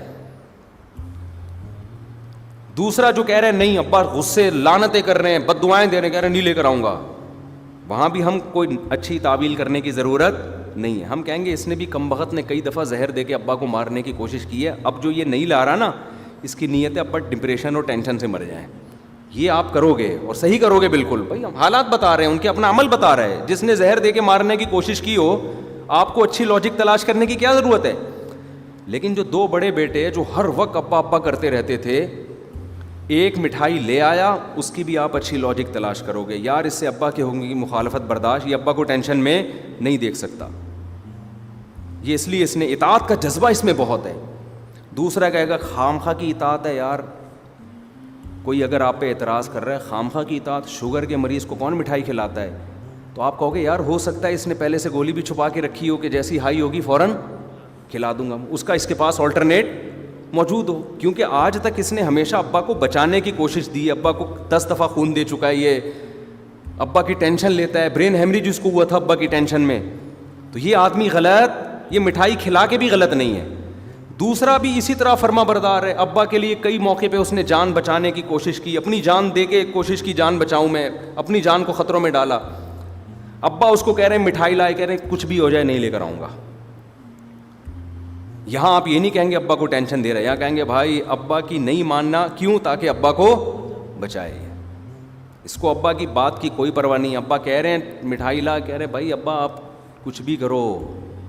دوسرا جو کہہ رہے ہیں نہیں ابا غصے لعنتیں کر رہے ہیں, بد دعائیں دے رہے ہیں, کہہ رہے ہیں نہیں لے کر آؤں گا, وہاں بھی ہم کوئی اچھی تعویل کرنے کی ضرورت نہیں ہے. ہم کہیں گے اس نے بھی کم بخت نے کئی دفعہ زہر دے کے ابا کو مارنے کی کوشش کی ہے, اب جو یہ نہیں لا رہا نا اس کی نیت ہے ابا ڈپریشن اور ٹینشن سے مر جائیں. یہ آپ کرو گے اور صحیح کرو گے بالکل. بھائی ہم حالات بتا رہے ہیں, ان کے اپنا عمل بتا رہے ہیں. جس نے زہر دے کے مارنے کی کوشش کی ہو, آپ کو اچھی لاجک تلاش کرنے کی کیا ضرورت ہے. لیکن جو دو بڑے بیٹے جو ہر وقت ابا ابا کرتے رہتے تھے, ایک مٹھائی لے آیا, اس کی بھی آپ اچھی لاجک تلاش کرو گے, یار اس سے ابا کی ہوگی مخالفت برداشت, یہ ابا کو ٹینشن میں نہیں دیکھ سکتا. یہ اس لیے اس نے اطاعت کا جذبہ اس میں بہت ہے. دوسرا کہے گا خام خواہ کی اطاعت ہے. یار کوئی اگر آپ پہ اعتراض کر رہا ہے, خام خواہ کی اطاعت, شوگر کے مریض کو کون مٹھائی کھلاتا ہے؟ تو آپ کہو گے یار ہو سکتا ہے اس نے پہلے سے گولی بھی چھپا کے رکھی ہو کہ جیسی ہائی ہوگی فوراً کھلا دوں گا, اس کا اس کے پاس آلٹرنیٹ موجود ہو. کیونکہ آج تک اس نے ہمیشہ ابا کو بچانے کی کوشش دی, ابا کو 10 دفعہ خون دے چکا ہے, یہ ابا کی ٹینشن لیتا ہے, برین ہیمریج اس کو ہوا تھا ابا کی ٹینشن میں. تو یہ آدمی غلط, یہ مٹھائی کھلا کے بھی غلط نہیں ہے. دوسرا بھی اسی طرح فرما بردار ہے, ابا کے لیے کئی موقع پہ اس نے جان بچانے کی کوشش کی, اپنی جان دے کے کوشش کی جان بچاؤں میں, اپنی جان کو خطروں میں ڈالا. ابا اس کو کہہ رہے ہیں مٹھائی لائے, کہہ رہے ہیں کچھ بھی ہو جائے نہیں لے کر آؤں گا. یہاں آپ یہ نہیں کہیں گے ابا کو ٹینشن دے رہے, یہاں کہیں گے بھائی ابا کی نہیں ماننا, کیوں؟ تاکہ ابا کو بچائے. اس کو ابا کی بات کی کوئی پرواہ نہیں. ابا کہہ رہے ہیں مٹھائی لا, کہہ رہے بھائی ابا آپ کچھ بھی کرو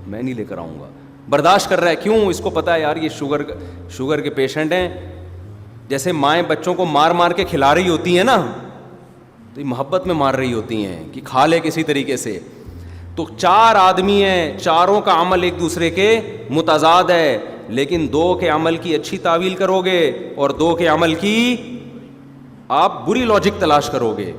میں نہیں لے کر آؤں گا. برداشت کر رہا ہے, کیوں؟ اس کو پتا ہے یار یہ شوگر کے پیشنٹ ہیں. جیسے مائیں بچوں کو مار مار کے کھلا رہی ہوتی ہیں نا, تو یہ محبت میں مار رہی ہوتی ہیں کہ کھا لے کسی طریقے سے. تو 4 آدمی ہیں, چاروں کا عمل ایک دوسرے کے متضاد ہے, لیکن 2 کے عمل کی اچھی تعویل کرو گے اور 2 کے عمل کی آپ بری لاجک تلاش کرو گے.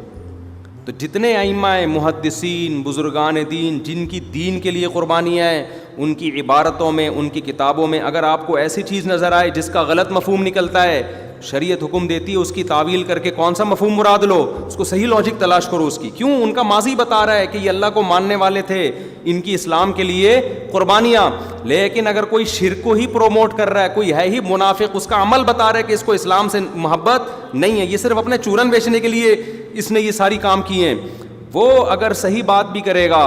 تو جتنے ائمہ محدثین بزرگان دین جن کی دین کے لیے قربانیاں ہیں, ان کی عبارتوں میں, ان کی کتابوں میں اگر آپ کو ایسی چیز نظر آئے جس کا غلط مفہوم نکلتا ہے, شریعت حکم دیتی ہے اس کی تعویل کر کے کون سا مفہوم مراد لو, اس کو صحیح لاجک تلاش کرو اس کی. کیوں؟ ان کا ماضی بتا رہا ہے کہ یہ اللہ کو ماننے والے تھے, ان کی اسلام کے لیے قربانیاں. لیکن اگر کوئی شرک کو ہی پروموٹ کر رہا ہے, کوئی ہے ہی منافق, اس کا عمل بتا رہا ہے کہ اس کو اسلام سے محبت نہیں ہے, یہ صرف اپنے چورن بیچنے کے لیے اس نے یہ ساری کام کیے ہیں, وہ اگر صحیح بات بھی کرے گا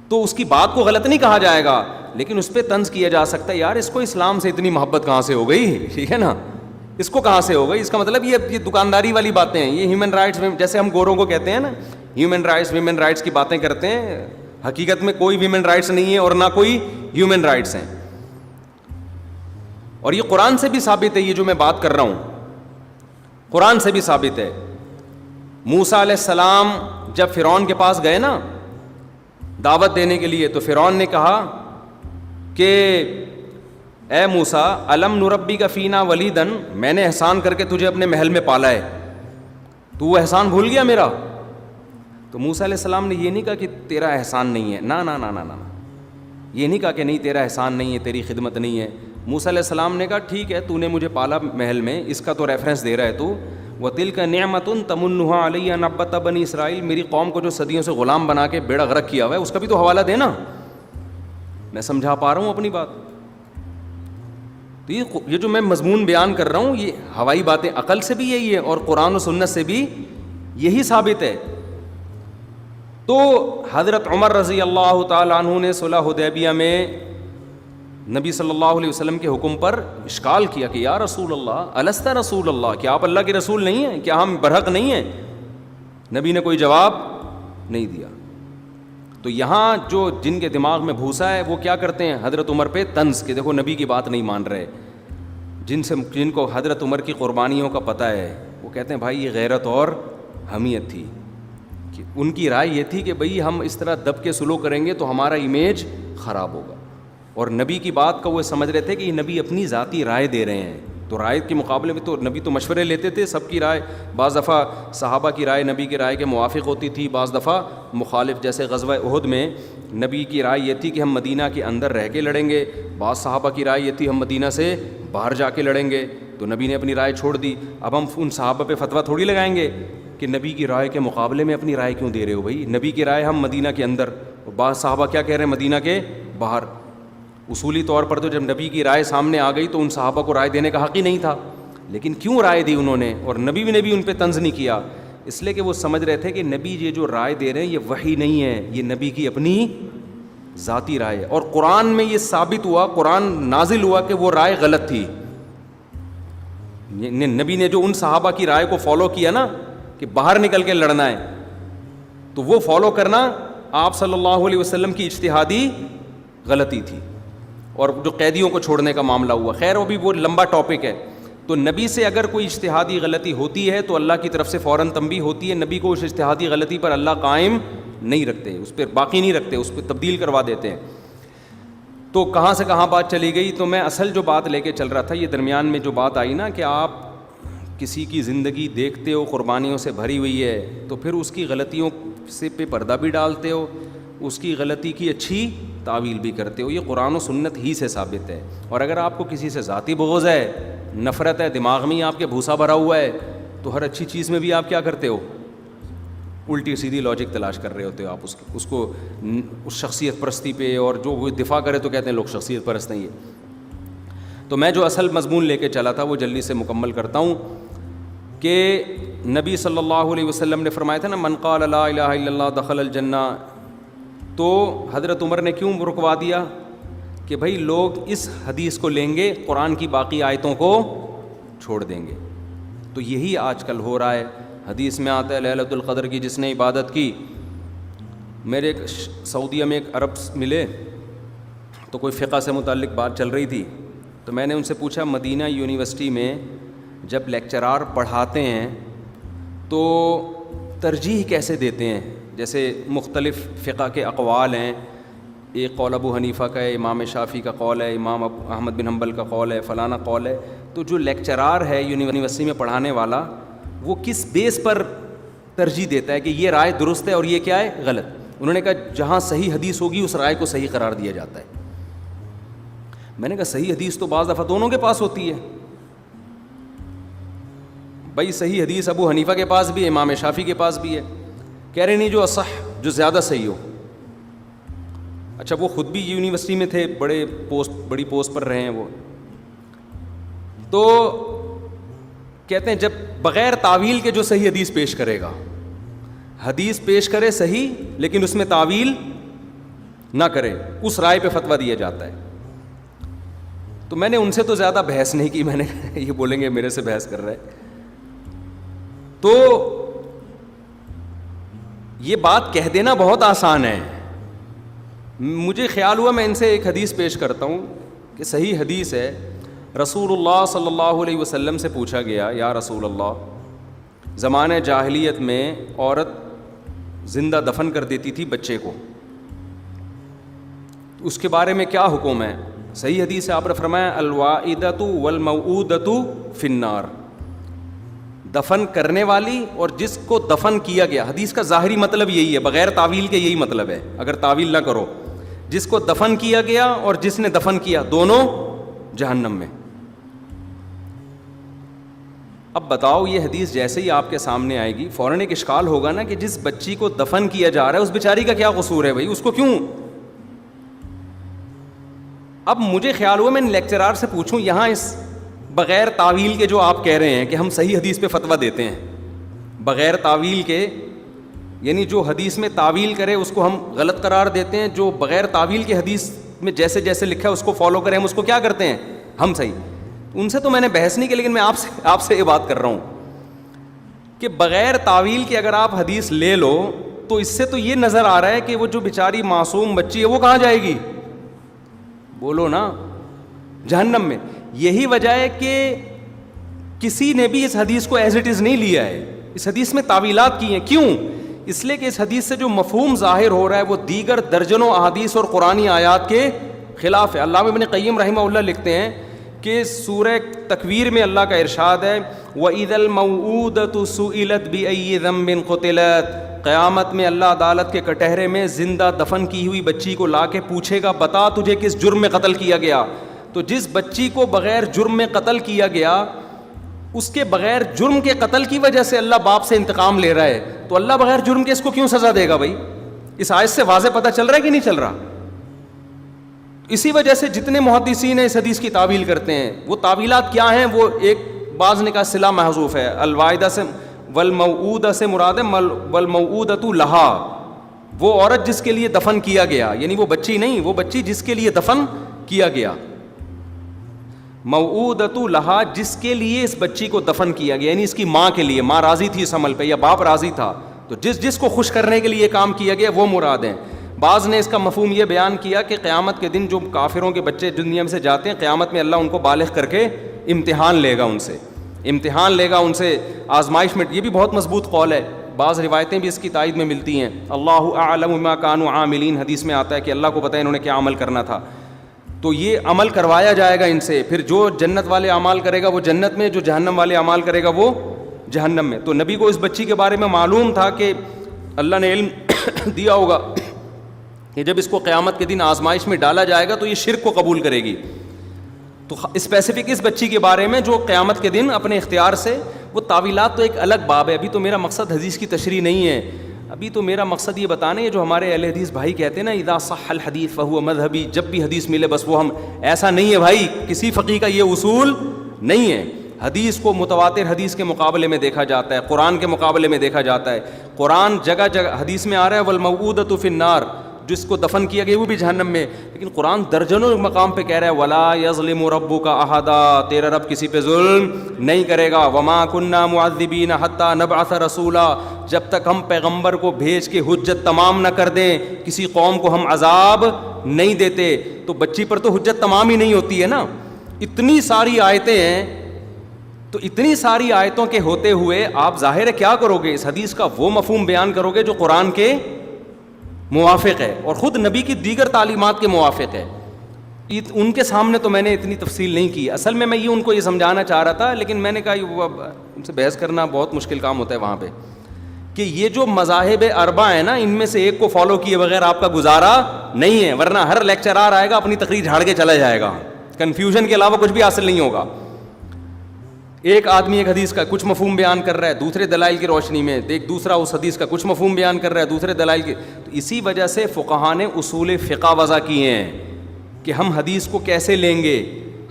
تو اس کی بات کو غلط نہیں کہا جائے گا, لیکن اس پہ طنز کیا جا سکتا ہے یار اس کو اسلام سے اتنی محبت کہاں سے ہو گئی, ٹھیک ہے نا, اس کو کہاں سے ہو گئی. اس کا مطلب یہ دکانداری والی باتیں ہیں, یہ ہیومن رائٹس, جیسے ہم گوروں کو کہتے ہیں نا ہیومن رائٹس ویمن رائٹس کی باتیں کرتے ہیں, حقیقت میں کوئی ویمن رائٹس نہیں ہے اور نہ کوئی ہیومن رائٹس ہیں. اور یہ قرآن سے بھی ثابت ہے, یہ جو میں بات کر رہا ہوں قرآن سے بھی ثابت ہے. موسیٰ علیہ السلام جب فرعون کے پاس گئے نا دعوت دینے کے لیے, تو فرعون نے کہا کہ اے موسیٰ الم نربی کا فینا ولیدن, میں نے احسان کر کے تجھے اپنے محل میں پالا ہے, تو وہ احسان بھول گیا میرا؟ تو موسیٰ علیہ السلام نے یہ نہیں کہا کہ تیرا احسان نہیں ہے, نا نا نا نا نا, یہ نہیں کہا کہ نہیں تیرا احسان نہیں ہے, تیری خدمت نہیں ہے. موسیٰ علیہ السلام نے کہا ٹھیک ہے تو نے مجھے پالا محل میں, اس کا تو ریفرنس دے رہا ہے تو, وَتِلْكَ نِعْمَةٌ تَمُنُّهَا عَلَيَّ أَنْ عَبَّدْتَ بَنِي اسرائیل, میری قوم کو جو صدیوں سے غلام بنا کے بیڑا غرق کیا ہوا ہے اس کا بھی تو حوالہ دینا. میں سمجھا پا رہا ہوں اپنی بات. تو یہ جو میں مضمون بیان کر رہا ہوں یہ ہوائی باتیں عقل سے بھی یہی ہے اور قرآن و سنت سے بھی یہی ثابت ہے. تو حضرت عمر رضی اللہ تعالیٰ عنہ نے صلح حدیبیہ میں نبی صلی اللہ علیہ وسلم کے حکم پر اشکال کیا کہ یا رسول اللہ الست رسول اللہ, کیا آپ اللہ کے رسول نہیں ہیں, کیا ہم برحق نہیں ہیں؟ نبی نے کوئی جواب نہیں دیا. تو یہاں جو جن کے دماغ میں بھوسا ہے وہ کیا کرتے ہیں حضرت عمر پہ طنز کہ دیکھو نبی کی بات نہیں مان رہے. جن کو حضرت عمر کی قربانیوں کا پتہ ہے وہ کہتے ہیں بھائی یہ غیرت اور حمیت تھی, کہ ان کی رائے یہ تھی کہ بھئی ہم اس طرح دب کے سلوک کریں گے تو ہمارا امیج خراب ہوگا, اور نبی کی بات کا وہ سمجھ رہے تھے کہ یہ نبی اپنی ذاتی رائے دے رہے ہیں. تو رائے کے مقابلے میں تو نبی تو مشورے لیتے تھے, سب کی رائے, بعض دفعہ صحابہ کی رائے نبی کی رائے کے موافق ہوتی تھی, بعض دفعہ مخالف. جیسے غزوہ احد میں نبی کی رائے یہ تھی کہ ہم مدینہ کے اندر رہ کے لڑیں گے, بعض صحابہ کی رائے یہ تھی ہم مدینہ سے باہر جا کے لڑیں گے. تو نبی نے اپنی رائے چھوڑ دی. اب ہم ان صحابہ پہ فتویٰ تھوڑی لگائیں گے کہ نبی کی رائے کے مقابلے میں اپنی رائے کیوں دے رہے ہو بھائی, نبی کی رائے ہم مدینہ کے اندر, اور بعض صحابہ کیا کہہ رہے ہیں مدینہ کے باہر. اصولی طور پر تو جب نبی کی رائے سامنے آ گئی تو ان صحابہ کو رائے دینے کا حق ہی نہیں تھا, لیکن کیوں رائے دی انہوں نے, اور نبی بھی ان پہ طنز نہیں کیا, اس لیے کہ وہ سمجھ رہے تھے کہ نبی یہ جو رائے دے رہے ہیں یہ وحی نہیں ہے, یہ نبی کی اپنی ذاتی رائے ہے. اور قرآن میں یہ ثابت ہوا, قرآن نازل ہوا کہ وہ رائے غلط تھی. نبی نے جو ان صحابہ کی رائے کو فالو کیا نا کہ باہر نکل کے لڑنا ہے, تو وہ فالو کرنا آپ صلی اللہ علیہ وسلم کی اجتہادی غلطی تھی. اور جو قیدیوں کو چھوڑنے کا معاملہ ہوا, خیر وہ لمبا ٹاپک ہے. تو نبی سے اگر کوئی اجتہادی غلطی ہوتی ہے تو اللہ کی طرف سے فوراً تنبیہ ہوتی ہے. نبی کو اس اجتہادی غلطی پر اللہ قائم نہیں رکھتے, اس پہ باقی نہیں رکھتے, اس پہ تبدیل کروا دیتے ہیں. تو کہاں سے کہاں بات چلی گئی, تو میں اصل جو بات لے کے چل رہا تھا, یہ درمیان میں جو بات آئی نا کہ آپ کسی کی زندگی دیکھتے ہو قربانیوں سے بھری ہوئی ہے, تو پھر اس کی غلطیوں سے پہ پردہ بھی ڈالتے ہو, اس کی غلطی کی اچھی تعویل بھی کرتے ہو. یہ قرآن و سنت ہی سے ثابت ہے. اور اگر آپ کو کسی سے ذاتی بغض ہے, نفرت ہے, دماغ میں آپ کے بھوسا بھرا ہوا ہے, تو ہر اچھی چیز میں بھی آپ کیا کرتے ہو, الٹی سیدھی لاجک تلاش کر رہے ہوتے ہو. آپ اس کو اس شخصیت پرستی پہ, اور جو وہ دفاع کرے تو کہتے ہیں لوگ شخصیت پرست نہیں ہے. تو میں جو اصل مضمون لے کے چلا تھا وہ جلدی سے مکمل کرتا ہوں کہ نبی صلی اللہ علیہ وسلم نے فرمایا تھا نا, من قال لا الہ الا اللہ دخل الجنہ. تو حضرت عمر نے کیوں رکوا دیا کہ بھائی لوگ اس حدیث کو لیں گے, قرآن کی باقی آیتوں کو چھوڑ دیں گے. تو یہی آج کل ہو رہا ہے. حدیث میں آتا ہے لیلۃ القدر کی جس نے عبادت کی. میرے ایک سعودیہ میں ایک عرب ملے, تو کوئی فقہ سے متعلق بات چل رہی تھی, تو میں نے ان سے پوچھا مدینہ یونیورسٹی میں جب لیکچرار پڑھاتے ہیں تو ترجیح کیسے دیتے ہیں؟ جیسے مختلف فقہ کے اقوال ہیں, ایک قول ابو حنیفہ کا ہے, امام شافعی کا قول ہے, امام احمد بن حنبل کا قول ہے, فلانا قول ہے. تو جو لیکچرار ہے یونیورسٹی میں پڑھانے والا, وہ کس بیس پر ترجیح دیتا ہے کہ یہ رائے درست ہے اور یہ کیا ہے غلط؟ انہوں نے کہا جہاں صحیح حدیث ہوگی اس رائے کو صحیح قرار دیا جاتا ہے. میں نے کہا صحیح حدیث تو بعض دفعہ دونوں کے پاس ہوتی ہے. بھائی صحیح حدیث ابو حنیفہ کے پاس بھی ہے, امام شافعی کے پاس بھی ہے. کہہ رہے نہیں جو اصح, جو زیادہ صحیح ہو. اچھا وہ خود بھی یونیورسٹی میں تھے, بڑی پوسٹ پر رہے ہیں وہ. تو کہتے ہیں جب بغیر تعویل کے جو صحیح حدیث پیش کرے گا, حدیث پیش کرے صحیح لیکن اس میں تعویل نہ کرے, اس رائے پہ فتویٰ دیا جاتا ہے. تو میں نے ان سے تو زیادہ بحث نہیں کی, میں نے یہ بولیں گے میرے سے بحث کر رہا ہے. تو یہ بات کہہ دینا بہت آسان ہے. مجھے خیال ہوا میں ان سے ایک حدیث پیش کرتا ہوں کہ صحیح حدیث ہے. رسول اللہ صلی اللہ علیہ وسلم سے پوچھا گیا, یا رسول اللہ, زمانہ جاہلیت میں عورت زندہ دفن کر دیتی تھی بچے کو, اس کے بارے میں کیا حکم ہے؟ صحیح حدیث ہے, آپ نے فرمایا الواعدۃ والموعودۃ فی النار. دفن کرنے والی اور جس کو دفن کیا گیا, حدیث کا ظاہری مطلب یہی ہے, بغیر تعویل کے یہی مطلب ہے, اگر تعویل نہ کرو. جس کو دفن کیا گیا اور جس نے دفن کیا, دونوں جہنم میں. اب بتاؤ یہ حدیث جیسے ہی آپ کے سامنے آئے گی فوراً ایک اشکال ہوگا نا کہ جس بچی کو دفن کیا جا رہا ہے اس بیچاری کا کیا قصور ہے بھائی, اس کو کیوں؟ اب مجھے خیال ہوا میں ان لیکچرار سے پوچھوں یہاں اس بغیر تعویل کے جو آپ کہہ رہے ہیں کہ ہم صحیح حدیث پہ فتویٰ دیتے ہیں, بغیر تعویل کے, یعنی جو حدیث میں تعویل کرے اس کو ہم غلط قرار دیتے ہیں, جو بغیر تعویل کے حدیث میں جیسے جیسے لکھا ہے اس کو فالو کریں, ہم اس کو کیا کرتے ہیں, ہم صحیح. ان سے تو میں نے بحث نہیں کی, لیکن میں آپ سے یہ بات کر رہا ہوں کہ بغیر تعویل کے اگر آپ حدیث لے لو تو اس سے تو یہ نظر آ رہا ہے کہ وہ جو بیچاری معصوم بچی ہے وہ کہاں جائے گی؟ بولو نا, جہنم میں. یہی وجہ ہے کہ کسی نے بھی اس حدیث کو ایز اٹ از نہیں لیا ہے, اس حدیث میں تعویلات کی ہیں. کیوں؟ اس لیے کہ اس حدیث سے جو مفہوم ظاہر ہو رہا ہے وہ دیگر درجنوں احادیث اور قرآنی آیات کے خلاف ہے. علامہ ابن قیم رحمہ اللہ لکھتے ہیں کہ سورہ تکویر میں اللہ کا ارشاد ہے وَإِذَا الْمَوْعُودَةُ سُئِلَتْ بِأَيِّ ذَنبٍ قُتِلَتْ. قیامت میں اللہ عدالت کے کٹہرے میں زندہ دفن کی ہوئی بچی کو لا کے پوچھے گا بتا تجھے کس جرم میں قتل کیا گیا. تو جس بچی کو بغیر جرم میں قتل کیا گیا, اس کے بغیر جرم کے قتل کی وجہ سے اللہ باپ سے انتقام لے رہا ہے, تو اللہ بغیر جرم کے اس کو کیوں سزا دے گا بھائی؟ اس آیت سے واضح پتہ چل رہا ہے کہ نہیں چل رہا؟ اسی وجہ سے جتنے محدثین اس حدیث کی تعویل کرتے ہیں, وہ تعویلات کیا ہیں؟ وہ ایک بعض نے کہا صلہ محذوف ہے, الواعدہ سے والموعودہ سے مراد ہے والموعودۃ لہا, وہ عورت جس کے لیے دفن کیا گیا, یعنی وہ بچی نہیں, وہ بچی جس کے لیے دفن کیا گیا. موعودۃ لہا، جس کے لیے اس بچی کو دفن کیا گیا، یعنی اس کی ماں کے لیے، ماں راضی تھی اس عمل پہ یا باپ راضی تھا، تو جس کو خوش کرنے کے لیے کام کیا گیا وہ مراد ہیں. بعض نے اس کا مفہوم یہ بیان کیا کہ قیامت کے دن جو کافروں کے بچے دنیا میں سے جاتے ہیں، قیامت میں اللہ ان کو بالغ کر کے امتحان لے گا، ان سے آزمائش میں. یہ بھی بہت مضبوط قول ہے، بعض روایتیں بھی اس کی تائید میں ملتی ہیں. اللہ اعلم بما كانوا عاملین، حدیث میں آتا ہے کہ اللہ کو پتہ ہے انہوں نے کیا عمل کرنا تھا. تو یہ عمل کروایا جائے گا ان سے، پھر جو جنت والے اعمال کرے گا وہ جنت میں، جو جہنم والے اعمال کرے گا وہ جہنم میں. تو نبی کو اس بچی کے بارے میں معلوم تھا کہ اللہ نے علم دیا ہوگا کہ جب اس کو قیامت کے دن آزمائش میں ڈالا جائے گا تو یہ شرک کو قبول کرے گی. تو اسپیسیفک اس بچی کے بارے میں جو قیامت کے دن اپنے اختیار سے، وہ تعویلات تو ایک الگ باب ہے، ابھی تو میرا مقصد حدیث کی تشریح نہیں ہے. ابھی تو میرا مقصد یہ بتانا ہے، جو ہمارے اہل حدیث بھائی کہتے ہیں نا اذا صح الحدیث فہو مذہبی، جب بھی حدیث ملے بس وہ ہم، ایسا نہیں ہے بھائی، کسی فقیہ کا یہ اصول نہیں ہے. حدیث کو متواتر حدیث کے مقابلے میں دیکھا جاتا ہے، قرآن کے مقابلے میں دیکھا جاتا ہے. قرآن جگہ جگہ حدیث میں آ رہا ہے والموعودۃ فی النار، جس کو دفن کیا گیا وہ بھی جہنم میں، لیکن قرآن درجنوں مقام پہ کہہ رہا ہے ولا یظلم ربک احدا، تیرا رب کسی پہ ظلم نہیں کرے گا. وما کنا معذبین حتی نبعث رسولا، جب تک ہم پیغمبر کو بھیج کے حجت تمام نہ کر دیں کسی قوم کو ہم عذاب نہیں دیتے. تو بچی پر تو حجت تمام ہی نہیں ہوتی ہے نا، اتنی ساری آیتیں ہیں. تو اتنی ساری آیتوں کے ہوتے ہوئے آپ ظاہر ہے کیا کرو گے، اس حدیث کا وہ مفہوم بیان کرو گے جو قرآن کے موافق ہے اور خود نبی کی دیگر تعلیمات کے موافق ہے. ان کے سامنے تو میں نے اتنی تفصیل نہیں کی، اصل میں یہ ان کو یہ سمجھانا چاہ رہا تھا، لیکن میں نے کہا ان سے بحث کرنا بہت مشکل کام ہوتا ہے وہاں پہ، کہ یہ جو مذاہب اربع ہیں نا، ان میں سے ایک کو فالو کیے بغیر آپ کا گزارا نہیں ہے، ورنہ ہر لیکچرار آئے گا اپنی تقریر جھاڑ کے چلا جائے گا، کنفیوژن کے علاوہ کچھ بھی حاصل نہیں ہوگا. ایک آدمی ایک حدیث کا کچھ مفہوم بیان کر رہا ہے دوسرے دلائل کی روشنی میں، ایک دوسرا اس حدیث کا کچھ مفہوم بیان کر رہا ہے دوسرے دلائل کی. تو اسی وجہ سے فقہاء نے اصول فقہ وضع کیے ہیں کہ ہم حدیث کو کیسے لیں گے.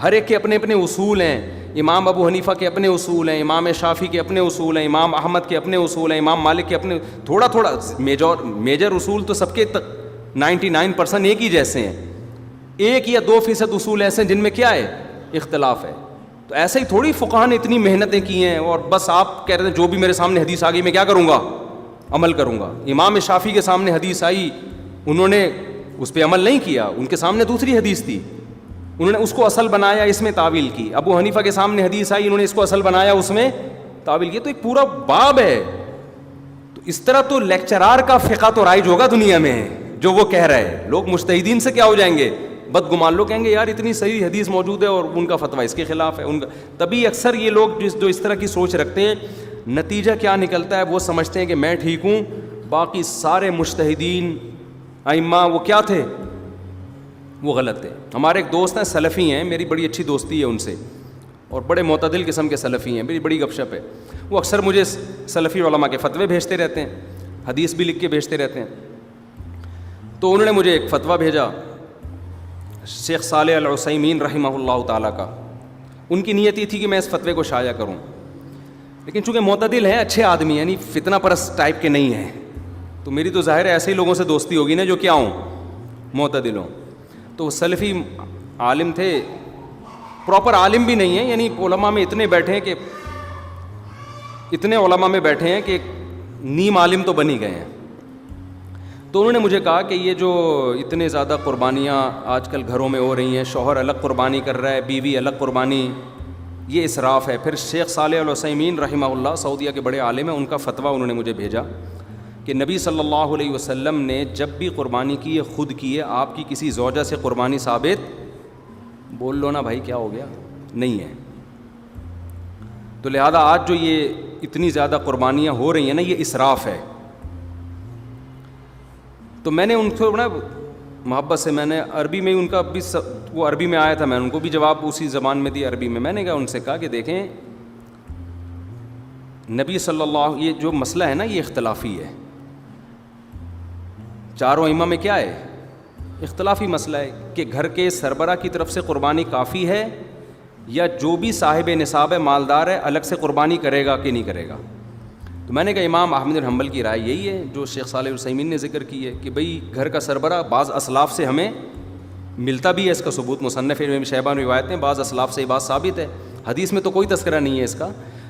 ہر ایک کے اپنے اپنے اصول ہیں. امام ابو حنیفہ کے اپنے اصول ہیں، امام شافعی کے اپنے اصول ہیں، امام احمد کے اپنے اصول ہیں، امام مالک کے اپنے، تھوڑا تھوڑا میجر اصول تو سب کے 99% ایک ہی جیسے ہیں. 1 یا 2% اصول ایسے ہیں جن میں کیا ہے، اختلاف ہے. تو ایسے ہی تھوڑی فقہاء نے اتنی محنتیں کی ہیں اور بس آپ کہہ رہے ہیں جو بھی میرے سامنے حدیث آ گئی میں کیا کروں گا، عمل کروں گا. امام شافعی کے سامنے حدیث آئی، انہوں نے اس پہ عمل نہیں کیا، ان کے سامنے دوسری حدیث تھی، انہوں نے اس کو اصل بنایا، اس میں تعویل کی. ابو حنیفہ کے سامنے حدیث آئی، انہوں نے اس کو اصل بنایا، اس میں تعویل کی. تو ایک پورا باب ہے. تو اس طرح تو لیکچرار کا فقہ تو رائج ہوگا دنیا میں جو وہ کہہ رہے ہیں. لوگ مجتہدین سے کیا ہو جائیں گے، بدگمان. لوگ کہیں گے یار اتنی صحیح حدیث موجود ہے اور ان کا فتویٰ اس کے خلاف ہے. تبھی اکثر یہ لوگ جو اس طرح کی سوچ رکھتے ہیں، نتیجہ کیا نکلتا ہے، وہ سمجھتے ہیں کہ میں ٹھیک ہوں، باقی سارے مجتہدین ائمہ وہ کیا تھے، وہ غلط تھے. ہمارے ایک دوست ہیں سلفی ہیں، میری بڑی اچھی دوستی ہے ان سے، اور بڑے معتدل قسم کے سلفی ہیں، میری بڑی گپ شپ ہے. وہ اکثر مجھے سلفی علماء کے فتوے بھیجتے رہتے ہیں، حدیث بھی لکھ کے بھیجتے رہتے ہیں. تو انہوں نے مجھے ایک فتویٰ بھیجا شیخ صالح العثیمین رحمہ اللہ تعالیٰ کا. ان کی نیت یہ تھی کہ میں اس فتوے کو شائع کروں، لیکن چونکہ معتدل ہیں، اچھے آدمی، یعنی فتنہ پرست ٹائپ کے نہیں ہیں، تو میری تو ظاہر ہے ایسے ہی لوگوں سے دوستی ہوگی نا جو کیا ہوں، معتدل ہوں. تو وہ سلفی عالم تھے، پراپر عالم بھی نہیں ہیں، یعنی علماء میں اتنے علماء میں بیٹھے ہیں کہ نیم عالم تو بن ہی گئے ہیں. تو انہوں نے مجھے کہا کہ یہ جو اتنے زیادہ قربانیاں آج کل گھروں میں ہو رہی ہیں، شوہر الگ قربانی کر رہا ہے، بیوی الگ قربانی، یہ اسراف ہے. پھر شیخ صالح العثیمین رحمہ اللہ سعودیہ کے بڑے عالم ہیں، ان کا فتویٰ انہوں نے مجھے بھیجا کہ نبی صلی اللہ علیہ وسلم نے جب بھی قربانی کی ہے خود کی ہے، آپ کی کسی زوجہ سے قربانی ثابت، بول لو نا بھائی کیا ہو گیا، نہیں ہے. تو لہذا آج جو یہ اتنی زیادہ قربانیاں ہو رہی ہیں نا، یہ اسراف ہے. تو میں نے ان کو بڑا محبت سے، میں نے عربی میں ان کا بھی، وہ عربی میں آیا تھا، میں نے ان کو بھی جواب اسی زبان میں دی عربی میں. میں نے کہا ان سے کہا کہ دیکھیں نبی صلی اللہ، یہ جو مسئلہ ہے نا یہ اختلافی ہے، چاروں ائمہ میں کیا ہے، اختلافی مسئلہ ہے کہ گھر کے سربراہ کی طرف سے قربانی کافی ہے یا جو بھی صاحب نصاب ہے، مالدار ہے، الگ سے قربانی کرے گا کہ نہیں کرے گا. تو میں نے کہا امام احمد بن حنبل کی رائے یہی ہے جو شیخ صالح العثیمین نے ذکر کی ہے کہ بھئی گھر کا سربراہ، بعض اسلاف سے ہمیں ملتا بھی ہے اس کا ثبوت، مصنف ابن شیبہ میں روایت ہیں، بعض اسلاف سے یہ بات ثابت ہے، حدیث میں تو کوئی تذکرہ نہیں ہے اس کا،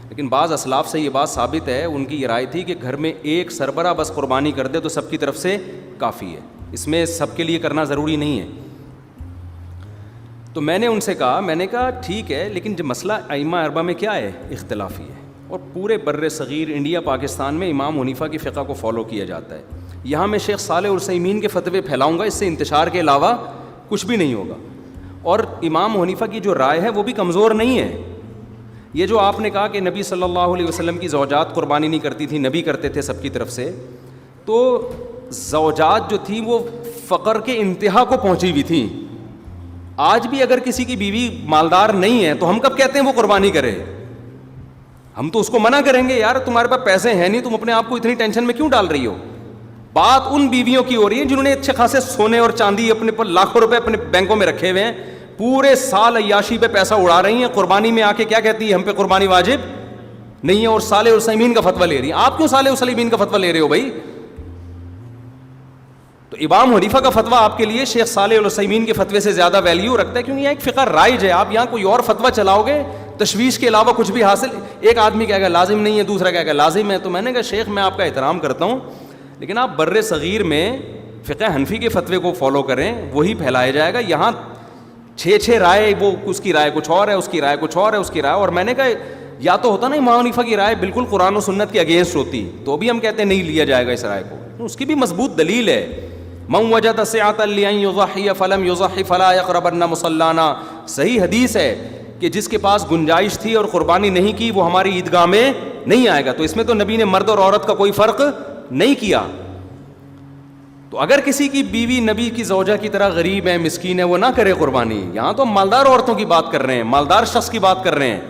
لیکن بعض اسلاف سے یہ بات ثابت ہے، ان کی یہ رائے تھی کہ گھر میں ایک سربراہ بس قربانی کر دے تو سب کی طرف سے کافی ہے، اس میں سب کے لیے کرنا ضروری نہیں ہے۔ تو میں نے ان سے کہا، میں نے کہا ٹھیک ہے، لیکن جو مسئلہ ائمہ اربعہ میں کیا ہے، اختلافی ہے، اور پورے بر صغیر انڈیا پاکستان میں امام حنیفہ کی فقہ کو فالو کیا جاتا ہے۔ یہاں میں شیخ صالح العثیمین کے فتوے پھیلاؤں گا، اس سے انتشار کے علاوہ کچھ بھی نہیں ہوگا، اور امام حنیفہ کی جو رائے ہے وہ بھی کمزور نہیں ہے۔ یہ جو آپ نے کہا کہ نبی صلی اللہ علیہ وسلم کی زوجات قربانی نہیں کرتی تھی، نبی کرتے تھے سب کی طرف سے، تو زوجات جو تھیں وہ فقر کے انتہا کو پہنچی ہوئی تھیں۔ آج بھی اگر کسی کی بیوی مالدار نہیں ہے تو ہم کب کہتے ہیں وہ قربانی کرے؟ ہم تو اس کو منع کریں گے، یار تمہارے پاس پیسے ہیں نہیں، تم اپنے آپ کو اتنی ٹینشن میں کیوں ڈال رہی ہو؟ بات ان بیویوں کی ہو رہی ہے جنہوں نے اچھے خاصے سونے اور چاندی اپنے پر لاکھوں روپے اپنے بینکوں میں رکھے ہوئے ہیں، پورے سال عیاشی پہ پیسہ اڑا رہی ہیں، قربانی میں آ کے کیا کہتی ہے، ہم پہ قربانی واجب نہیں ہے، اور صالح العثیمین کا فتویٰ لے رہی ہیں۔ آپ کیوں صالح العثیمین کا فتویٰ لے رہے ہو بھائی؟ تو امام حنیفہ کا فتویٰ آپ کے لیے شیخ صالح العثیمین کے فتوے سے زیادہ ویلیو رکھتا ہے، کیونکہ یہ ایک فقہ رائج ہے۔ آپ یہاں کوئی اور فتویٰ چلاؤ گے، تشویش کے علاوہ کچھ بھی حاصل، ایک آدمی کہے گا لازم نہیں ہے، دوسرا کہے گا لازم ہے۔ تو میں نے کہا شیخ میں آپ کا احترام کرتا ہوں، لیکن آپ بر صغیر میں فقہ حنفی کے فتوے کو فالو کریں، وہی پھیلایا جائے گا۔ یہاں 6 رائے، وہ اس کی رائے کچھ اور ہے، اس کی رائے کچھ اور ہے، اس کی رائے، اور میں نے کہا یا تو ہوتا نا امام حنیفہ کی رائے بالکل قرآن و سنت کے اگینسٹ ہوتی تو بھی ہم کہتے ہیں نہیں لیا جائے گا اس رائے کو، اس کی بھی مضبوط دلیل ہے۔ من وجد سعة لأن يضحي فلم يضحي فلا يقربن مصلانا، صحیح حدیث ہے کہ جس کے پاس گنجائش تھی اور قربانی نہیں کی وہ ہماری عیدگاہ میں نہیں آئے گا۔ تو اس میں تو نبی نے مرد اور عورت کا کوئی فرق نہیں کیا۔ تو اگر کسی کی بیوی نبی کی زوجہ کی طرح غریب ہے، مسکین ہے، وہ نہ کرے قربانی۔ یہاں تو ہم مالدار عورتوں کی بات کر رہے ہیں، مالدار شخص کی بات کر رہے ہیں۔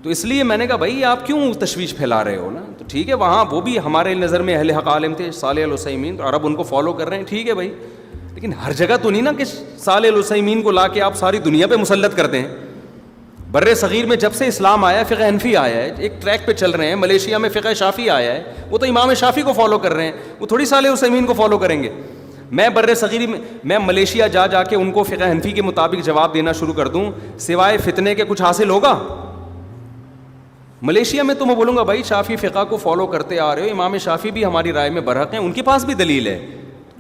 تو اس لیے میں نے کہا بھائی آپ کیوں تشویش پھیلا رہے ہو نا؟ تو ٹھیک ہے، وہاں وہ بھی ہمارے نظر میں اہل حق عالم تھے، صالح العثیمین، تو عرب ان کو فالو کر رہے ہیں، ٹھیک ہے بھائی، لیکن ہر جگہ تو نہیں نا کہ صالح العثیمین کو لا کے آپ ساری دنیا پہ مسلط کر دیں۔ بر صغیر میں جب سے اسلام آیا ہے، فقہ حنفی آیا ہے، ایک ٹریک پہ چل رہے ہیں۔ ملیشیا میں فقہ شافی آیا ہے، وہ تو امام شافی کو فالو کر رہے ہیں، وہ تھوڑی صالح العثیمین کو فالو کریں گے۔ میں بر صغیر میں ملیشیا جا کے ان کو فقہ حنفی کے مطابق جواب دینا شروع کر دوں، سوائے فتنے کے کچھ حاصل ہوگا؟ ملیشیا میں تو میں بولوں گا بھائی شافی فقہ کو فالو کرتے آ رہے ہو، امام شافی بھی ہماری رائے میں برحق ہیں، ان کے پاس بھی دلیل ہے،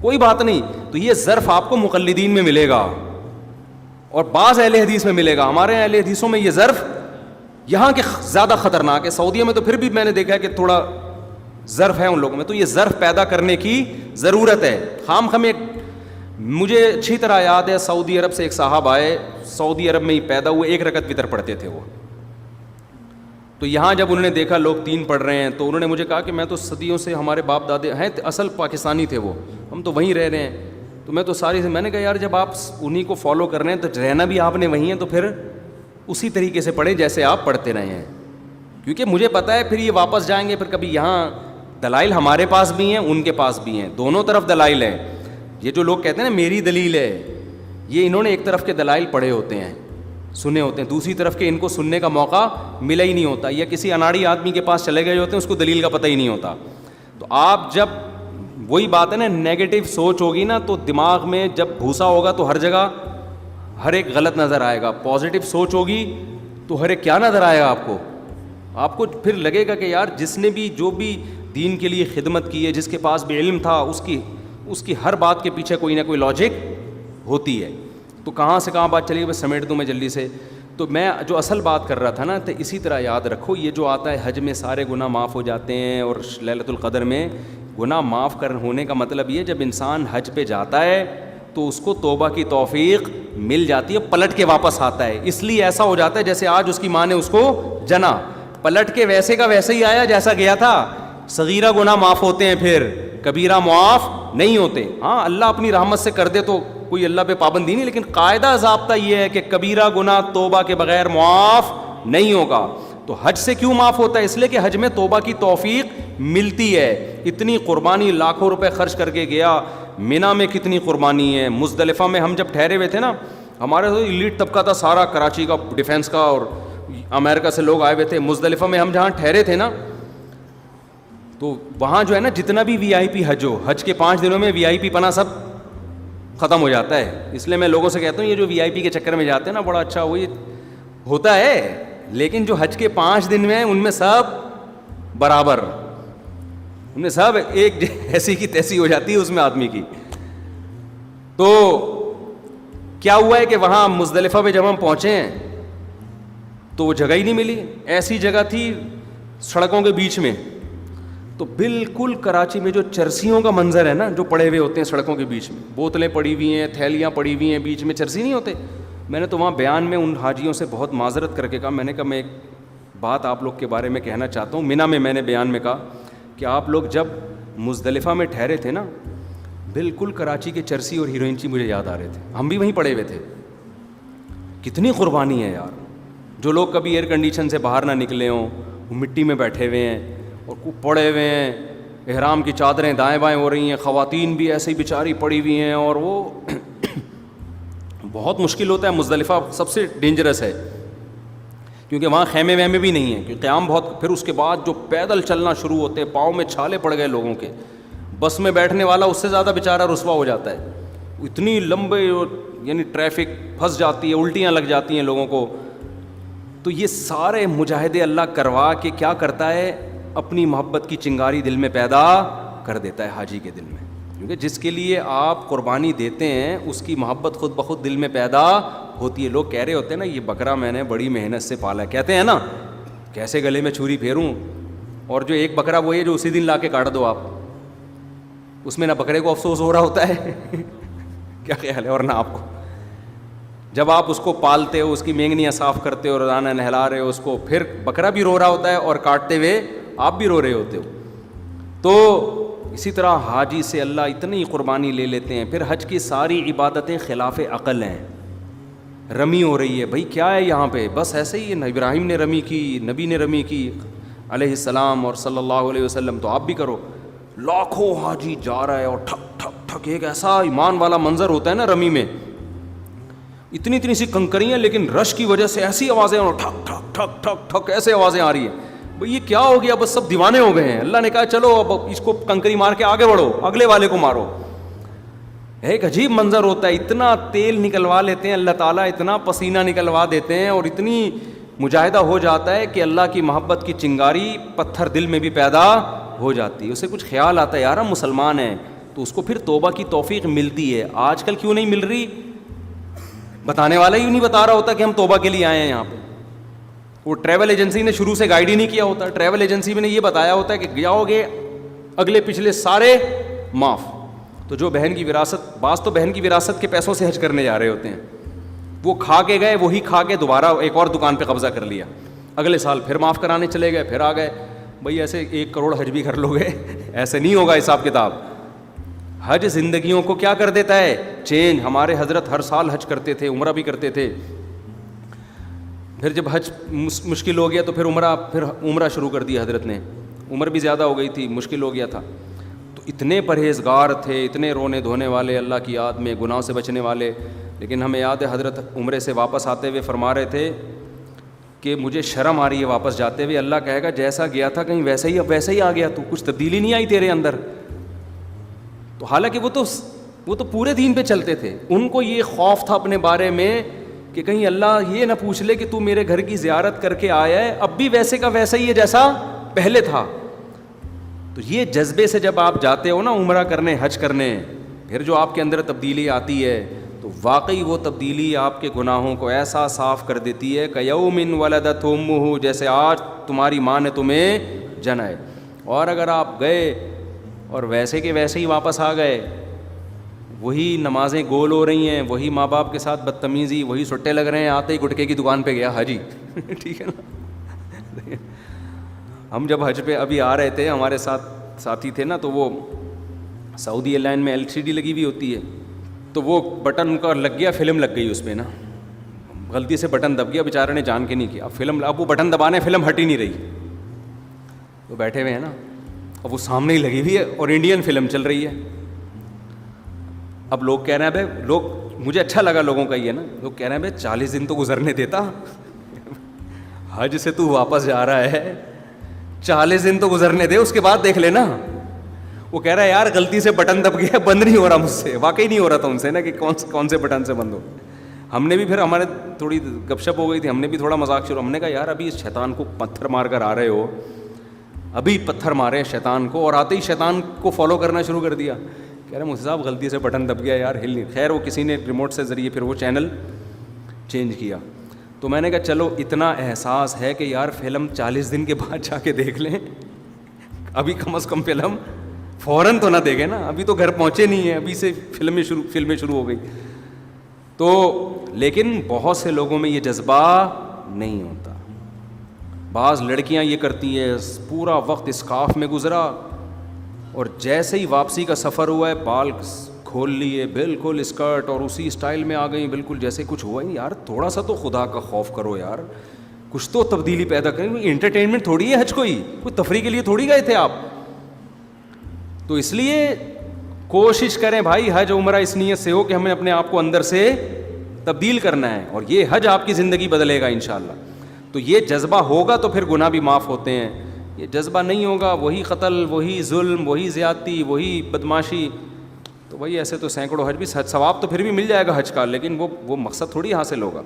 کوئی بات نہیں۔ تو یہ ظرف آپ کو مقلدین میں ملے گا اور بعض اہل حدیث میں ملے گا۔ ہمارے اہل حدیثوں میں یہ ظرف یہاں کے زیادہ خطرناک ہے، سعودیہ میں تو پھر بھی میں نے دیکھا ہے کہ تھوڑا ظرف ہے ان لوگوں میں، تو یہ ظرف پیدا کرنے کی ضرورت ہے۔ خام خم ایک مجھے اچھی طرح یاد ہے، سعودی عرب سے ایک صاحب آئے، سعودی عرب میں ہی پیدا ہوئے، 1 رکعت وتر پڑھتے تھے وہ۔ تو یہاں جب انہوں نے دیکھا لوگ 3 پڑھ رہے ہیں تو انہوں نے مجھے کہا کہ میں تو صدیوں سے، ہمارے باپ دادے ہیں اصل پاکستانی تھے وہ، ہم تو وہیں رہ رہے ہیں، تو میں تو میں نے کہا یار جب آپ انہی کو فالو کر رہے ہیں تو رہنا بھی آپ نے وہیں ہے، تو پھر اسی طریقے سے پڑھیں جیسے آپ پڑھتے رہے ہیں، کیونکہ مجھے پتہ ہے پھر یہ واپس جائیں گے، پھر کبھی یہاں دلائل ہمارے پاس بھی ہیں ان کے پاس بھی ہیں، دونوں طرف دلائل ہیں۔ یہ جو لوگ کہتے ہیں نا میری دلیل ہے، یہ انہوں نے ایک طرف کے دلائل پڑھے ہوتے ہیں، سنے ہوتے ہیں، دوسری طرف کے ان کو سننے کا موقع ملا ہی نہیں ہوتا، یا کسی اناڑی آدمی کے پاس چلے گئے ہوتے ہیں، اس کو دلیل کا پتہ ہی نہیں ہوتا۔ تو آپ جب وہی بات ہے نا، نیگیٹو سوچ ہوگی نا تو دماغ میں جب بھوسا ہوگا تو ہر جگہ ہر ایک غلط نظر آئے گا، پازیٹیو سوچ ہوگی تو ہر ایک کیا نظر آئے گا آپ کو پھر لگے گا کہ یار جس نے بھی جو بھی دین کے لیے خدمت کی ہے، جس کے پاس بھی علم تھا، اس کی ہر بات کے پیچھے کوئی نہ کوئی لاجک ہوتی ہے۔ تو کہاں سے کہاں بات چلی گئی، بس سمیٹ دوں میں جلدی سے۔ تو میں جو اصل بات کر رہا تھا نا، تو اسی طرح یاد رکھو، یہ جو آتا ہے حج میں سارے گناہ معاف ہو جاتے ہیں، اور لیلۃ القدر میں گناہ معاف ہونے کا مطلب یہ جب انسان حج پہ جاتا ہے تو اس کو توبہ کی توفیق مل جاتی ہے، پلٹ کے واپس آتا ہے۔ اس لیے ایسا ہو جاتا ہے جیسے آج اس کی ماں نے اس کو جنا، پلٹ کے ویسے کا ویسے ہی آیا جیسا گیا تھا۔ صغیرہ گناہ معاف ہوتے ہیں، پھر کبیرہ معاف نہیں ہوتے۔ ہاں اللہ اپنی رحمت سے کر دے تو کوئی اللہ پہ پابندی نہیں، لیکن قاعدہ ضابطہ یہ ہے کہ کبیرہ گناہ توبہ کے بغیر معاف نہیں ہوگا۔ تو حج سے کیوں معاف ہوتا ہے؟ اس لیے کہ حج میں توبہ کی توفیق ملتی ہے۔ اتنی قربانی لاکھوں روپے خرچ کر کے گیا، مینا میں کتنی قربانی ہے، مزدلفہ میں ہم جب ٹھہرے ہوئے تھے نا، ہمارے تو ایلیٹ طبقہ تھا سارا، کراچی کا ڈیفینس کا اور امریکہ سے لوگ آئے ہوئے تھے۔ مزدلفہ میں ہم جہاں ٹھہرے تھے نا، تو وہاں جو ہے نا جتنا بھی وی آئی پی حج ہو، حج کے 5 دنوں میں وی آئی پی پناہ سب ختم ہو جاتا ہے. اس لیے میں لوگوں سے کہتا ہوں یہ جو وی آئی پی کے چکر میں جاتے ہیں نا بڑا اچھا وہی ہوتا ہے, لیکن جو حج کے 5 دن میں ان میں سب برابر, ان میں سب ایک ایسی کی تیسی ہو جاتی ہے اس میں آدمی کی. تو کیا ہوا ہے کہ وہاں مزدلفہ پہ جب ہم پہنچے ہیں تو وہ جگہ ہی نہیں ملی. ایسی جگہ تھی سڑکوں کے بیچ میں, تو بالکل کراچی میں جو چرسیوں کا منظر ہے نا, جو پڑے ہوئے ہوتے ہیں سڑکوں کے بیچ میں, بوتلیں پڑی ہوئی ہیں, تھیلیاں پڑی ہوئی ہیں, بیچ میں چرسی نہیں ہوتے. میں نے تو وہاں بیان میں ان حاجیوں سے بہت معذرت کر کے کہا, میں نے کہا میں ایک بات آپ لوگ کے بارے میں کہنا چاہتا ہوں. مینا میں نے بیان میں کہا کہ آپ لوگ جب مزدلفہ میں ٹھہرے تھے نا, بالکل کراچی کے چرسی اور ہیروئنچی مجھے یاد آ رہے تھے. ہم بھی وہیں پڑے ہوئے تھے. کتنی قربانی ہے یار. جو لوگ کبھی ایئر کنڈیشن سے باہر نہ نکلے ہوں, وہ مٹی میں بیٹھے ہوئے ہیں اور پڑے ہوئے ہیں, احرام کی چادریں دائیں بائیں ہو رہی ہیں, خواتین بھی ایسے ہی بیچاری پڑی ہوئی ہیں, اور وہ بہت مشکل ہوتا ہے. مزدلفہ سب سے ڈینجرس ہے کیونکہ وہاں خیمے ویمے بھی نہیں ہیں, کیونکہ قیام بہت. پھر اس کے بعد جو پیدل چلنا شروع ہوتے ہیں, پاؤں میں چھالے پڑ گئے لوگوں کے. بس میں بیٹھنے والا اس سے زیادہ بیچارہ رسوا ہو جاتا ہے. اتنی لمبے یعنی ٹریفک پھنس جاتی ہے, الٹیاں لگ جاتی ہیں لوگوں کو. تو یہ سارے مجاہدے اللہ کروا کے کیا کرتا ہے, اپنی محبت کی چنگاری دل میں پیدا کر دیتا ہے حاجی کے دل میں. کیونکہ جس کے لیے آپ قربانی دیتے ہیں اس کی محبت خود بخود دل میں پیدا ہوتی ہے. لوگ کہہ رہے ہوتے ہیں نا یہ بکرا میں نے بڑی محنت سے پالا, کہتے ہیں نا کیسے گلے میں چھری پھیروں, اور جو ایک بکرا وہ ہے جو اسی دن لا کے کاٹ دو آپ, اس میں نہ بکرے کو افسوس ہو رہا ہوتا ہے کیا خیال ہے, اور نہ آپ کو. جب آپ اس کو پالتے ہو, اس کی مینگنیاں صاف کرتے ہو, روزانہ نہلا رہے ہو اس کو, پھر بکرا بھی رو رہا ہوتا ہے اور کاٹتے ہوئے آپ بھی رو رہے ہوتے ہو. تو اسی طرح حاجی سے اللہ اتنی قربانی لے لیتے ہیں. پھر حج کی ساری عبادتیں خلاف عقل ہیں. رمی ہو رہی ہے, بھائی کیا ہے یہاں پہ, بس ایسے ہی ہے. ابراہیم نے رمی کی, نبی نے رمی کی علیہ السلام اور صلی اللہ علیہ وسلم, تو آپ بھی کرو. لاکھوں حاجی جا رہا ہے اور ٹھک ٹھک ٹھک, ایک ایسا ایمان والا منظر ہوتا ہے نا رمی میں, اتنی اتنی سی کنکریاں, لیکن رش کی وجہ سے ایسی آوازیں, ٹھک ٹھک ٹھک ٹھک ٹھک ایسے آوازیں آ رہی ہیں. بھئی یہ کیا ہو گیا, بس سب دیوانے ہو گئے ہیں. اللہ نے کہا چلو اب اس کو کنکری مار کے آگے بڑھو, اگلے والے کو مارو. ایک عجیب منظر ہوتا ہے. اتنا تیل نکلوا لیتے ہیں اللہ تعالیٰ, اتنا پسینہ نکلوا دیتے ہیں, اور اتنی مجاہدہ ہو جاتا ہے کہ اللہ کی محبت کی چنگاری پتھر دل میں بھی پیدا ہو جاتی ہے. اسے کچھ خیال آتا ہے یار ہم مسلمان ہیں, تو اس کو پھر توبہ کی توفیق ملتی ہے. آج کل کیوں نہیں مل رہی, بتانے والا ہی نہیں بتا رہا ہوتا کہ ہم توبہ کے لیے آئے ہیں یہاں پہ. وہ ٹریول ایجنسی نے شروع سے گائیڈ ہی نہیں کیا ہوتا. ٹریول ایجنسی میں نے یہ بتایا ہوتا ہے کہ جاؤ گے اگلے پچھلے سارے معاف. تو جو بہن کی وراثت, بعض تو بہن کی وراثت کے پیسوں سے حج کرنے جا رہے ہوتے ہیں, وہ کھا کے گئے, وہی کھا کے دوبارہ ایک اور دکان پہ قبضہ کر لیا, اگلے سال پھر معاف کرانے چلے گئے, پھر آ گئے. بھئی ایسے 1 کروڑ حج بھی کر لو گے, ایسے نہیں ہوگا حساب کتاب. حج زندگیوں کو کیا کر دیتا ہے, چینج. ہمارے حضرت ہر سال حج کرتے تھے, عمرہ بھی کرتے تھے. پھر جب حج مشکل ہو گیا تو پھر عمرہ شروع کر دیا حضرت نے. عمر بھی زیادہ ہو گئی تھی, مشکل ہو گیا تھا. تو اتنے پرہیزگار تھے, اتنے رونے دھونے والے, اللہ کی یاد میں گناہ سے بچنے والے. لیکن ہمیں یاد ہے حضرت عمرے سے واپس آتے ہوئے فرما رہے تھے کہ مجھے شرم آ رہی ہے واپس جاتے ہوئے. اللہ کہے گا جیسا گیا تھا کہیں ویسے ہی آ گیا, تو کچھ تبدیلی نہیں آئی تیرے اندر. تو حالانکہ وہ تو پورے دین پہ چلتے تھے. ان کو یہ خوف تھا اپنے بارے میں کہ کہیں اللہ یہ نہ پوچھ لے کہ تو میرے گھر کی زیارت کر کے آیا ہے, اب بھی ویسے کا ویسا ہی ہے جیسا پہلے تھا. تو یہ جذبے سے جب آپ جاتے ہو نا عمرہ کرنے, حج کرنے, پھر جو آپ کے اندر تبدیلی آتی ہے, تو واقعی وہ تبدیلی آپ کے گناہوں کو ایسا صاف کر دیتی ہے کہ یوم ولدت امہ, جیسے آج تمہاری ماں نے تمہیں جنا ہے. اور اگر آپ گئے اور ویسے کے ویسے ہی واپس آ گئے, وہی نمازیں گول ہو رہی ہیں, وہی ماں باپ کے ساتھ بدتمیزی, وہی سٹے لگ رہے ہیں, آتے ہی گٹکے کی دکان پہ گیا حاجی ٹھیک ہے نا. ہم جب حج پہ ابھی آ رہے تھے, ہمارے ساتھ ساتھی تھے نا, تو وہ سعودی ایئر لائن میں LCD لگی ہوئی ہوتی ہے, تو وہ بٹن ان کا لگ گیا, فلم لگ گئی اس پہ نا, غلطی سے بٹن دب گیا, بیچارے نے جان کے نہیں کیا. اب وہ بٹن دبانے, فلم ہٹ ہی نہیں رہی. وہ بیٹھے ہوئے ہیں نا, اب وہ سامنے ہی لگی ہوئی ہے اور انڈین فلم چل رہی ہے. اب لوگ کہہ رہے ہیں بھائی, مجھے اچھا لگا لوگوں کا یہ نا, لوگ کہہ رہے ہیں بھائی 40 دن تو گزرنے دیتا, حج سے تو واپس جا رہا ہے, 40 دن تو گزرنے دے, اس کے بعد دیکھ لینا. وہ کہہ رہا ہے یار غلطی سے بٹن دب گیا, بند نہیں ہو رہا مجھ سے. واقعی نہیں ہو رہا تھا ان سے نا کہ کون سے بٹن سے بند ہو. ہم نے بھی پھر ہمارے تھوڑی گپ شپ ہو گئی تھی, ہم نے بھی تھوڑا مذاق شروع, ہم نے کہا یار ابھی اس شیطان کو پتھر مار کر آ رہے ہو, ابھی پتھر مارے ہیں شیطان کو, اور آتے ہی شیطان کو فالو کرنا شروع کر دیا. کہہ رہے مفتی صاحب غلطی سے بٹن دب گیا یار, ہل نہیں. خیر وہ کسی نے ریموٹ سے ذریعے پھر وہ چینل چینج کیا. تو میں نے کہا چلو اتنا احساس ہے کہ یار فلم 40 دن کے بعد جا کے دیکھ لیں, ابھی کم از کم فلم فوراً تو نہ دیکھیں نا, ابھی تو گھر پہنچے نہیں ہیں, ابھی سے فلمیں شروع ہو گئی. تو لیکن بہت سے لوگوں میں یہ جذبہ نہیں ہوتا. بعض لڑکیاں یہ کرتی ہیں, پورا وقت اسکارف میں گزرا اور جیسے ہی واپسی کا سفر ہوا ہے بال کھول لیے بالکل اسکرٹ, اور اسی اسٹائل میں آ گئی بالکل جیسے کچھ ہوا ہی. یار تھوڑا سا تو خدا کا خوف کرو یار, کچھ تو تبدیلی پیدا کریں. انٹرٹینمنٹ تھوڑی ہے حج, کوئی تفریح کے لیے تھوڑی گئے تھے آپ. تو اس لیے کوشش کریں بھائی حج عمرہ اس نیت سے ہو کہ ہمیں اپنے آپ کو اندر سے تبدیل کرنا ہے, اور یہ حج آپ کی زندگی بدلے گا انشاءاللہ. تو یہ جذبہ ہوگا تو پھر گناہ بھی معاف ہوتے ہیں. یہ جذبہ نہیں ہوگا, وہی قتل, وہی ظلم, وہی زیادتی, وہی بدماشی. تو بھائی ایسے تو سینکڑوں حج بھی, ثواب تو پھر بھی مل جائے گا حج کا, لیکن وہ مقصد تھوڑی حاصل ہوگا.